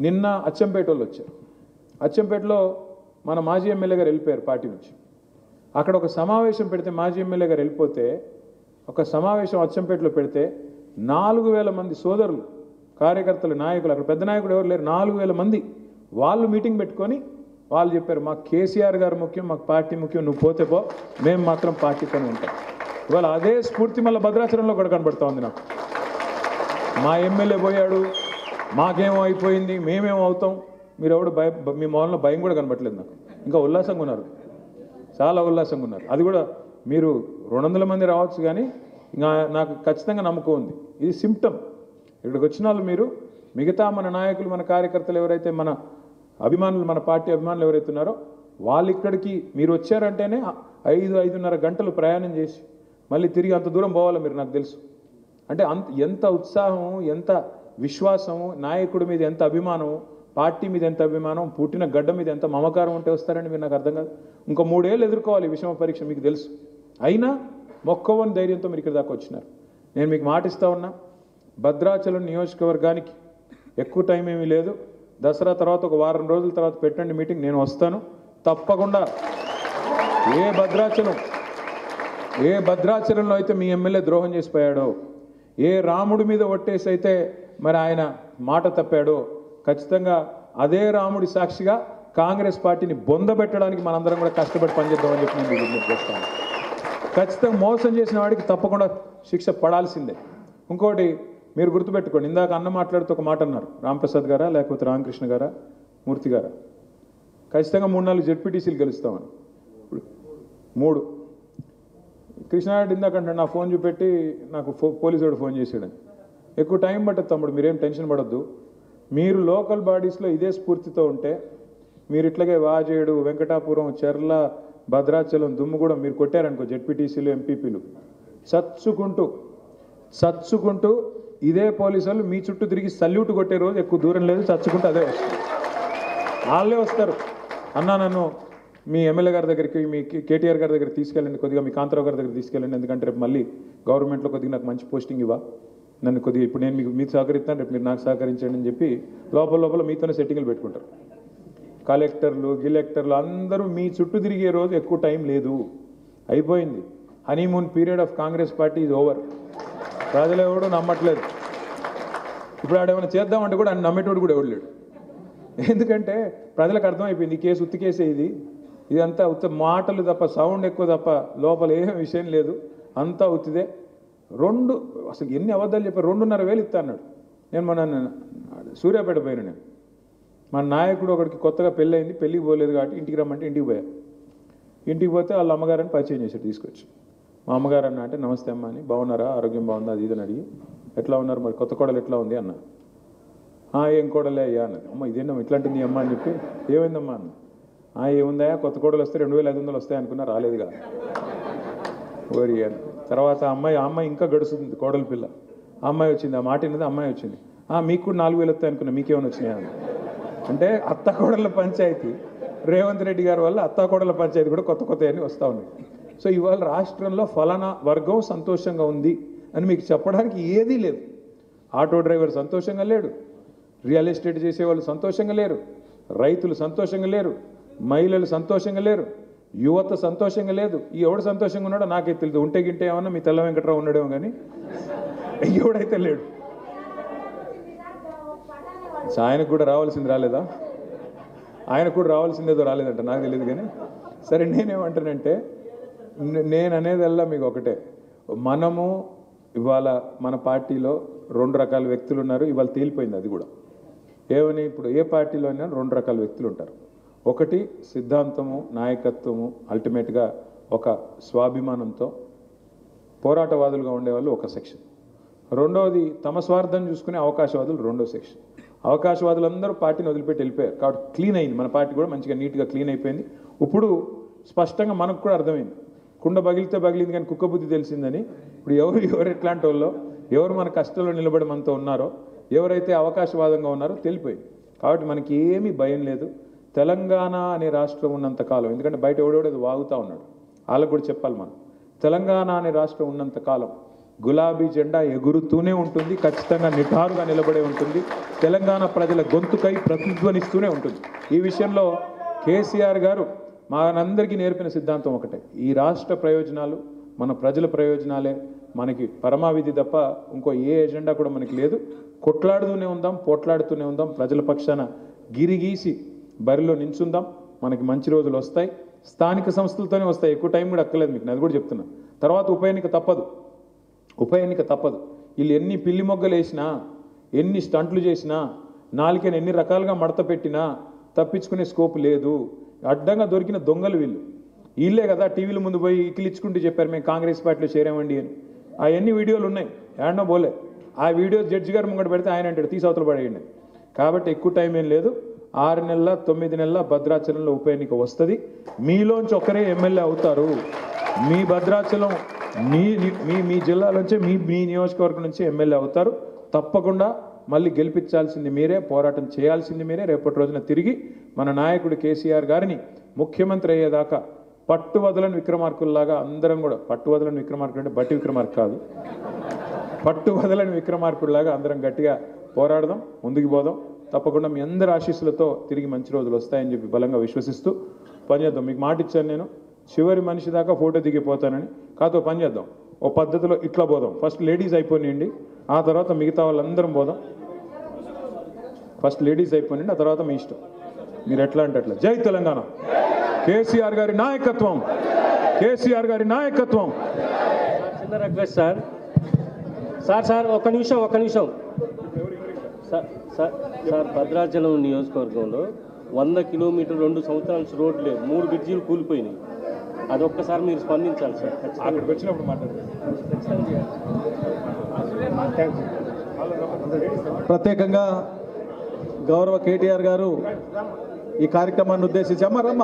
నిన్న అచ్చంపేట వాళ్ళు వచ్చారు. అచ్చంపేటలో మన మాజీ ఎమ్మెల్యే గారు వెళ్ళిపోయారు పార్టీ నుంచి. అక్కడ ఒక సమావేశం పెడితే, మాజీ ఎమ్మెల్యే గారు వెళ్ళిపోతే ఒక సమావేశం అచ్చంపేటలో పెడితే 4,000 మంది సోదరులు, కార్యకర్తలు, నాయకులు, అక్కడ పెద్ద నాయకుడు ఎవరు లేరు, 4,000 మంది వాళ్ళు మీటింగ్ పెట్టుకొని వాళ్ళు చెప్పారు, మాకు కేసీఆర్ గారు ముఖ్యం, మాకు పార్టీ ముఖ్యం, నువ్వు పోతే పో, మేము మాత్రం పార్టీతోనే ఉంటాం. ఇవాళ అదే స్ఫూర్తి మళ్ళీ భద్రాచలంలో కూడా కనబడుతూ ఉంది నాకు. మా ఎమ్మెల్యే పోయాడు, మాకేమో అయిపోయింది, మేమేమో అవుతాం. మీరు ఎవడు మీ మొహంలో భయం కూడా కనబట్టలేదు నాకు. ఇంకా ఉల్లాసంగా ఉన్నారు, చాలా ఉల్లాసంగా ఉన్నారు. అది కూడా మీరు 200 మంది రావచ్చు, కానీ ఇంకా నాకు ఖచ్చితంగా నమ్మకం ఉంది. ఇది సిమ్టమ్. ఇక్కడికి వచ్చిన వాళ్ళు మీరు, మిగతా మన నాయకులు, మన కార్యకర్తలు ఎవరైతే, మన అభిమానులు, మన పార్టీ అభిమానులు ఎవరైతే ఉన్నారో వాళ్ళు ఇక్కడికి మీరు వచ్చారంటేనే 5-5.5 గంటలు ప్రయాణం చేసి మళ్ళీ తిరిగి అంత దూరం పోవాలి మీరు, నాకు తెలుసు. అంటే ఎంత ఉత్సాహం, ఎంత విశ్వాసము, నాయకుడి మీద ఎంత అభిమానం, పార్టీ మీద ఎంత అభిమానం, పుట్టిన గడ్డ మీద ఎంత మమకారం ఉంటే వస్తారని మీరు నాకు అర్థం కాదు. ఇంకో 3 ఏళ్ళు ఎదుర్కోవాలి విషమ పరీక్ష, మీకు తెలుసు. అయినా మొక్కవని ధైర్యంతో మీరు ఇక్కడ దాకా వచ్చినారు. నేను మీకు మాటిస్తా ఉన్నా, భద్రాచలం నియోజకవర్గానికి ఎక్కువ టైం ఏమీ లేదు. దసరా తర్వాత ఒక వారం రోజుల తర్వాత పెట్టండి మీటింగ్, నేను వస్తాను తప్పకుండా. ఏ భద్రాచలంలో అయితే మీ ఎమ్మెల్యే ద్రోహం చేసిపోయాడో, ఏ రాముడి మీద ఒట్టేసి అయితే మరి ఆయన మాట తప్పాడో, ఖచ్చితంగా అదే రాముడి సాక్షిగా కాంగ్రెస్ పార్టీని బొందబెట్టడానికి మనందరం కూడా కష్టపడి పనిచేద్దామని చెప్పి నేను విజ్ఞప్తి చేస్తాను. ఖచ్చితంగా మోసం చేసిన వాడికి తప్పకుండా శిక్ష పడాల్సిందే. ఇంకోటి మీరు గుర్తుపెట్టుకోండి, ఇందాక అన్న మాట్లాడుతూ ఒక మాట అన్నారు, రాంప్రసాద్ గారా లేకపోతే రామకృష్ణ గారా మూర్తి గారా, ఖచ్చితంగా 3-4 జెడ్పీటీసీలు గెలుస్తామని. 3 కృష్ణారెడ్డి ఇందాకంటే నా ఫోన్ చూపెట్టి నాకు పోలీసు వాడు ఫోన్ చేసాడని. ఎక్కువ టైం పట్టదు తమ్ముడు, మీరేం టెన్షన్ పడొద్దు. మీరు లోకల్ బాడీస్లో ఇదే స్ఫూర్తితో ఉంటే, మీరు ఇట్లాగే వాజేడు, వెంకటాపురం, చెర్ల, భద్రాచలం, దుమ్ముగూడెం మీరు కొట్టారనుకో, జెడ్పీటీసీలు, ఎంపీపీలు చచ్చుకుంటూ ఇదే పోలీసు వాళ్ళు మీ చుట్టూ తిరిగి సల్యూట్ కొట్టే రోజు ఎక్కువ దూరం లేదు. చచ్చుకుంటూ అదే వస్తుంది, వాళ్ళే వస్తారు. అన్నా నన్ను మీ ఎమ్మెల్యే గారి దగ్గరికి, మీ కేటీఆర్ గారి దగ్గరికి తీసుకెళ్ళండి, కొద్దిగా మీ కాంతారావు గారి దగ్గర తీసుకెళ్ళండి, ఎందుకంటే రేపు మళ్ళీ గవర్నమెంట్లో కొద్దిగా నాకు మంచి పోస్టింగ్ ఇవ్వ, నన్ను కొద్దిగా ఇప్పుడు నేను మీకు సహకరిస్తాను, రేపు మీరు నాకు సహకరించండి అని చెప్పి లోపల మీతోనే సెట్టింగ్లు పెట్టుకుంటారు. కలెక్టర్లు, గిలెక్టర్లు అందరూ మీ చుట్టూ తిరిగే రోజు ఎక్కువ టైం లేదు, అయిపోయింది. Honeymoon period of Congress party is over. ప్రజలు ఎవడు నమ్మట్లేదు. ఇప్పుడు ఆడేమైనా చేద్దామంటే కూడా ఆయన నమ్మేటోడు కూడా ఎవడు లేడు. ఎందుకంటే ప్రజలకు అర్థమైపోయింది ఈ కేసు ఉత్తి కేసే, ఇదంతా ఉత్త మాటలు తప్ప, సౌండ్ ఎక్కువ తప్ప లోపల ఏం విషయం లేదు, అంతా ఉత్తిదే. అసలు ఎన్ని అబద్ధాలు చెప్పారు, 2,500,000 ఇస్తా అన్నాడు. నేను మన సూర్యాపేట పోయినా, నేను మన నాయకుడు ఒకడికి కొత్తగా పెళ్ళయింది, పెళ్ళికి పోలేదు కాబట్టి ఇంటికి రమ్మంటే ఇంటికి పోయా. ఇంటికి పోతే వాళ్ళ అమ్మగారని పరిచయం చేశాడు తీసుకొచ్చి. మా అమ్మగారు అన్న అంటే నమస్తే అమ్మ అని, బాగున్నారా, ఆరోగ్యం బాగుందా, అది ఇదని అడిగి, ఎట్లా ఉన్నారు మరి, కొత్త కోడలు ఎట్లా ఉంది అన్న. ఏం కోడలే అయ్యా అన్నది. అమ్మ ఇదేంటమ్మా ఇట్లాంటిది అమ్మ అని చెప్పి, ఏమైందమ్మా అన్న. ఏముందా, కొత్త కోడలు వస్తే 2,500 వస్తాయి అనుకున్నా, రాలేదుగా ఓరి అని. తర్వాత అమ్మాయి ఇంకా గడుస్తుంది, కోడలి పిల్ల. అమ్మాయి వచ్చింది, ఆ మాట విన్నది, అమ్మాయి వచ్చింది. మీకు కూడా 4,000 వస్తాయి అనుకున్నా, మీకేమైనా వచ్చినాయా అని. అంటే అత్తాకోడళ్ళ పంచాయతీ, రేవంత్ రెడ్డి గారి వల్ల అత్తాకోడళ్ళ పంచాయతీ కూడా కొత్త అన్నీ వస్తూ ఉన్నాయి. సో ఇవాళ రాష్ట్రంలో ఫలానా వర్గం సంతోషంగా ఉంది అని మీకు చెప్పడానికి ఏదీ లేదు. ఆటో డ్రైవర్ సంతోషంగా లేడు, రియల్ ఎస్టేట్ చేసేవాళ్ళు సంతోషంగా లేరు, రైతులు సంతోషంగా లేరు, మహిళలు సంతోషంగా లేరు, యువత సంతోషంగా లేదు. ఎవడు సంతోషంగా ఉన్నాడో నాకే తెలియదు. ఉంటే గింటే ఏమన్నా మీ తెల్ల వెంకట్రావు ఉన్నాడేమో, కానీ ఎవడైతే లేడు. ఆయనకు కూడా రావాల్సింది రాలేదా, ఆయనకు కూడా రావాల్సిందేదో రాలేదంట, నాకు తెలియదు. కానీ సరే, నేనేమంటానంటే, నేను అనేదల్లా మీకు ఒకటే, మనము ఇవాళ మన పార్టీలో 2 రకాల వ్యక్తులు ఉన్నారు. ఇవాళ తేలిపోయింది అది కూడా. ఏమని, ఇప్పుడు ఏ పార్టీలో అయినా 2 రకాల వ్యక్తులు ఉంటారు. ఒకటి సిద్ధాంతము, నాయకత్వము, అల్టిమేట్గా ఒక స్వాభిమానంతో పోరాటవాదులుగా ఉండేవాళ్ళు ఒక సెక్షన్. రెండవది తమ స్వార్థం చూసుకునే అవకాశవాదులు రెండో సెక్షన్. అవకాశవాదులందరూ పార్టీని వదిలిపెట్టి వెళ్ళిపోయారు కాబట్టి క్లీన్ అయింది మన పార్టీ కూడా, మంచిగా నీట్గా క్లీన్ అయిపోయింది. ఇప్పుడు స్పష్టంగా మనకు కూడా అర్థమైంది. కుండ పగిలితే పగిలింది కానీ కుక్క బుద్ధి తెలిసిందని. ఇప్పుడు ఎవరు ఎట్లాంటి వాళ్ళో, ఎవరు మన కష్టంలో నిలబడి మనతో ఉన్నారో, ఎవరైతే అవకాశవాదంగా ఉన్నారో తెలిపోయింది. కాబట్టి మనకి ఏమీ భయం లేదు. తెలంగాణ అనే రాష్ట్రం ఉన్నంత కాలం, ఎందుకంటే బయట ఎవడెవడేది వాగుతూ ఉన్నాడు, వాళ్ళకు కూడా చెప్పాలి మనం. తెలంగాణ అనే రాష్ట్రం ఉన్నంత కాలం గులాబీ జెండా ఎగురుతూనే ఉంటుంది, ఖచ్చితంగా నిటారుగా నిలబడే ఉంటుంది, తెలంగాణ ప్రజల గొంతుకై ప్రతిధ్వనిస్తూనే ఉంటుంది. ఈ విషయంలో కేసీఆర్ గారు మనందరికీ నేర్పిన సిద్ధాంతం ఒకటే, ఈ రాష్ట్ర ప్రయోజనాలు మన ప్రజల ప్రయోజనాలే మనకి పరమావిధి తప్ప ఇంకో ఏ ఎజెండా కూడా మనకి లేదు. కొట్లాడుతూనే ఉందాం, పోట్లాడుతూనే ఉందాం, ప్రజల పక్షాన గిరిగీసి బరిలో నించుందాం. మనకి మంచి రోజులు వస్తాయి, స్థానిక సంస్థలతోనే వస్తాయి, ఎక్కువ టైం కూడా అక్కర్లేదు మీకు, అది కూడా చెప్తున్నా. తర్వాత ఉప ఎన్నిక తప్పదు. వీళ్ళు ఎన్ని పిల్లి మొగ్గలు వేసినా, ఎన్ని స్టంట్లు చేసినా, నాలుకని ఎన్ని రకాలుగా మడత పెట్టినా తప్పించుకునే స్కోప్ లేదు. అడ్డంగా దొరికిన దొంగలు వీళ్ళే కదా టీవీల ముందు పోయి ఇకిలిచ్చుకుంటూ చెప్పారు మేము కాంగ్రెస్ పార్టీలో చేరామండి అని. అవన్నీ వీడియోలు ఉన్నాయి, ఏడనో పోలే. ఆ వీడియో జడ్జి గారు ముంగట పెడితే ఆయన అంటాడు తీసవతలు పడేయండి. కాబట్టి ఎక్కువ టైం ఏం లేదు, 6 నెలల 9 నెలల భద్రాచలంలో ఉప ఎన్నిక వస్తుంది. మీలోంచి ఒకరే ఎమ్మెల్యే అవుతారు. మీ భద్రాచలం మీ జిల్లాలోంచే మీ నియోజకవర్గం నుంచి ఎమ్మెల్యే అవుతారు. తప్పకుండా మళ్ళీ గెలిపించాల్సింది మీరే, పోరాటం చేయాల్సింది మీరే. రేపటి రోజున తిరిగి మన నాయకుడు కేసీఆర్ గారిని ముఖ్యమంత్రి అయ్యేదాకా పట్టువదలని విక్రమార్కుల్లాగా అందరం కూడా, పట్టువదలని విక్రమార్కుడు అంటే బట్టి విక్రమార్కు కాదు, పట్టువదలని విక్రమార్కుల్లాగా అందరం గట్టిగా పోరాడదాం, ముందుకు పోదాం. తప్పకుండా మీ అందరి ఆశీస్సులతో తిరిగి మంచి రోజులు వస్తాయని చెప్పి బలంగా విశ్వసిస్తూ పనిచేద్దాం. మీకు మాట ఇచ్చాను నేను, చివరి మనిషి దాకా ఫోటో దిగిపోతానని. కాతో పని చేద్దాం, ఓ పద్ధతిలో ఇట్లా పోదాం. ఫస్ట్ లేడీస్ అయిపోయినండి, ఆ తర్వాత మిగతా వాళ్ళందరం పోదాం. ఫస్ట్ లేడీస్ అయిపోయినండి, ఆ తర్వాత మీ ఇష్టం, మీరు ఎట్లా అంటే అట్లా. జై తెలంగాణ, కేసీఆర్ గారి నాయకత్వం, కేసీఆర్ గారి నాయకత్వం. చిన్న రిక్వెస్ట్ సార్ ఒక్క నిమిషం సార్ భద్రాచలం నియోజకవర్గంలో 100 కిలోమీటర్లు 2 సంవత్సరాల నుంచి రోడ్లు లేవు, 3 బ్రిడ్జీలు కూలిపోయినాయి. అది ఒక్కసారి మీరు స్పందించాలి సార్. అక్కడికి వచ్చినప్పుడు ప్రత్యేకంగా గౌరవ కేటీఆర్ గారు ఈ కార్యక్రమాన్ని ఉద్దేశించి అమ్మ రమ్మ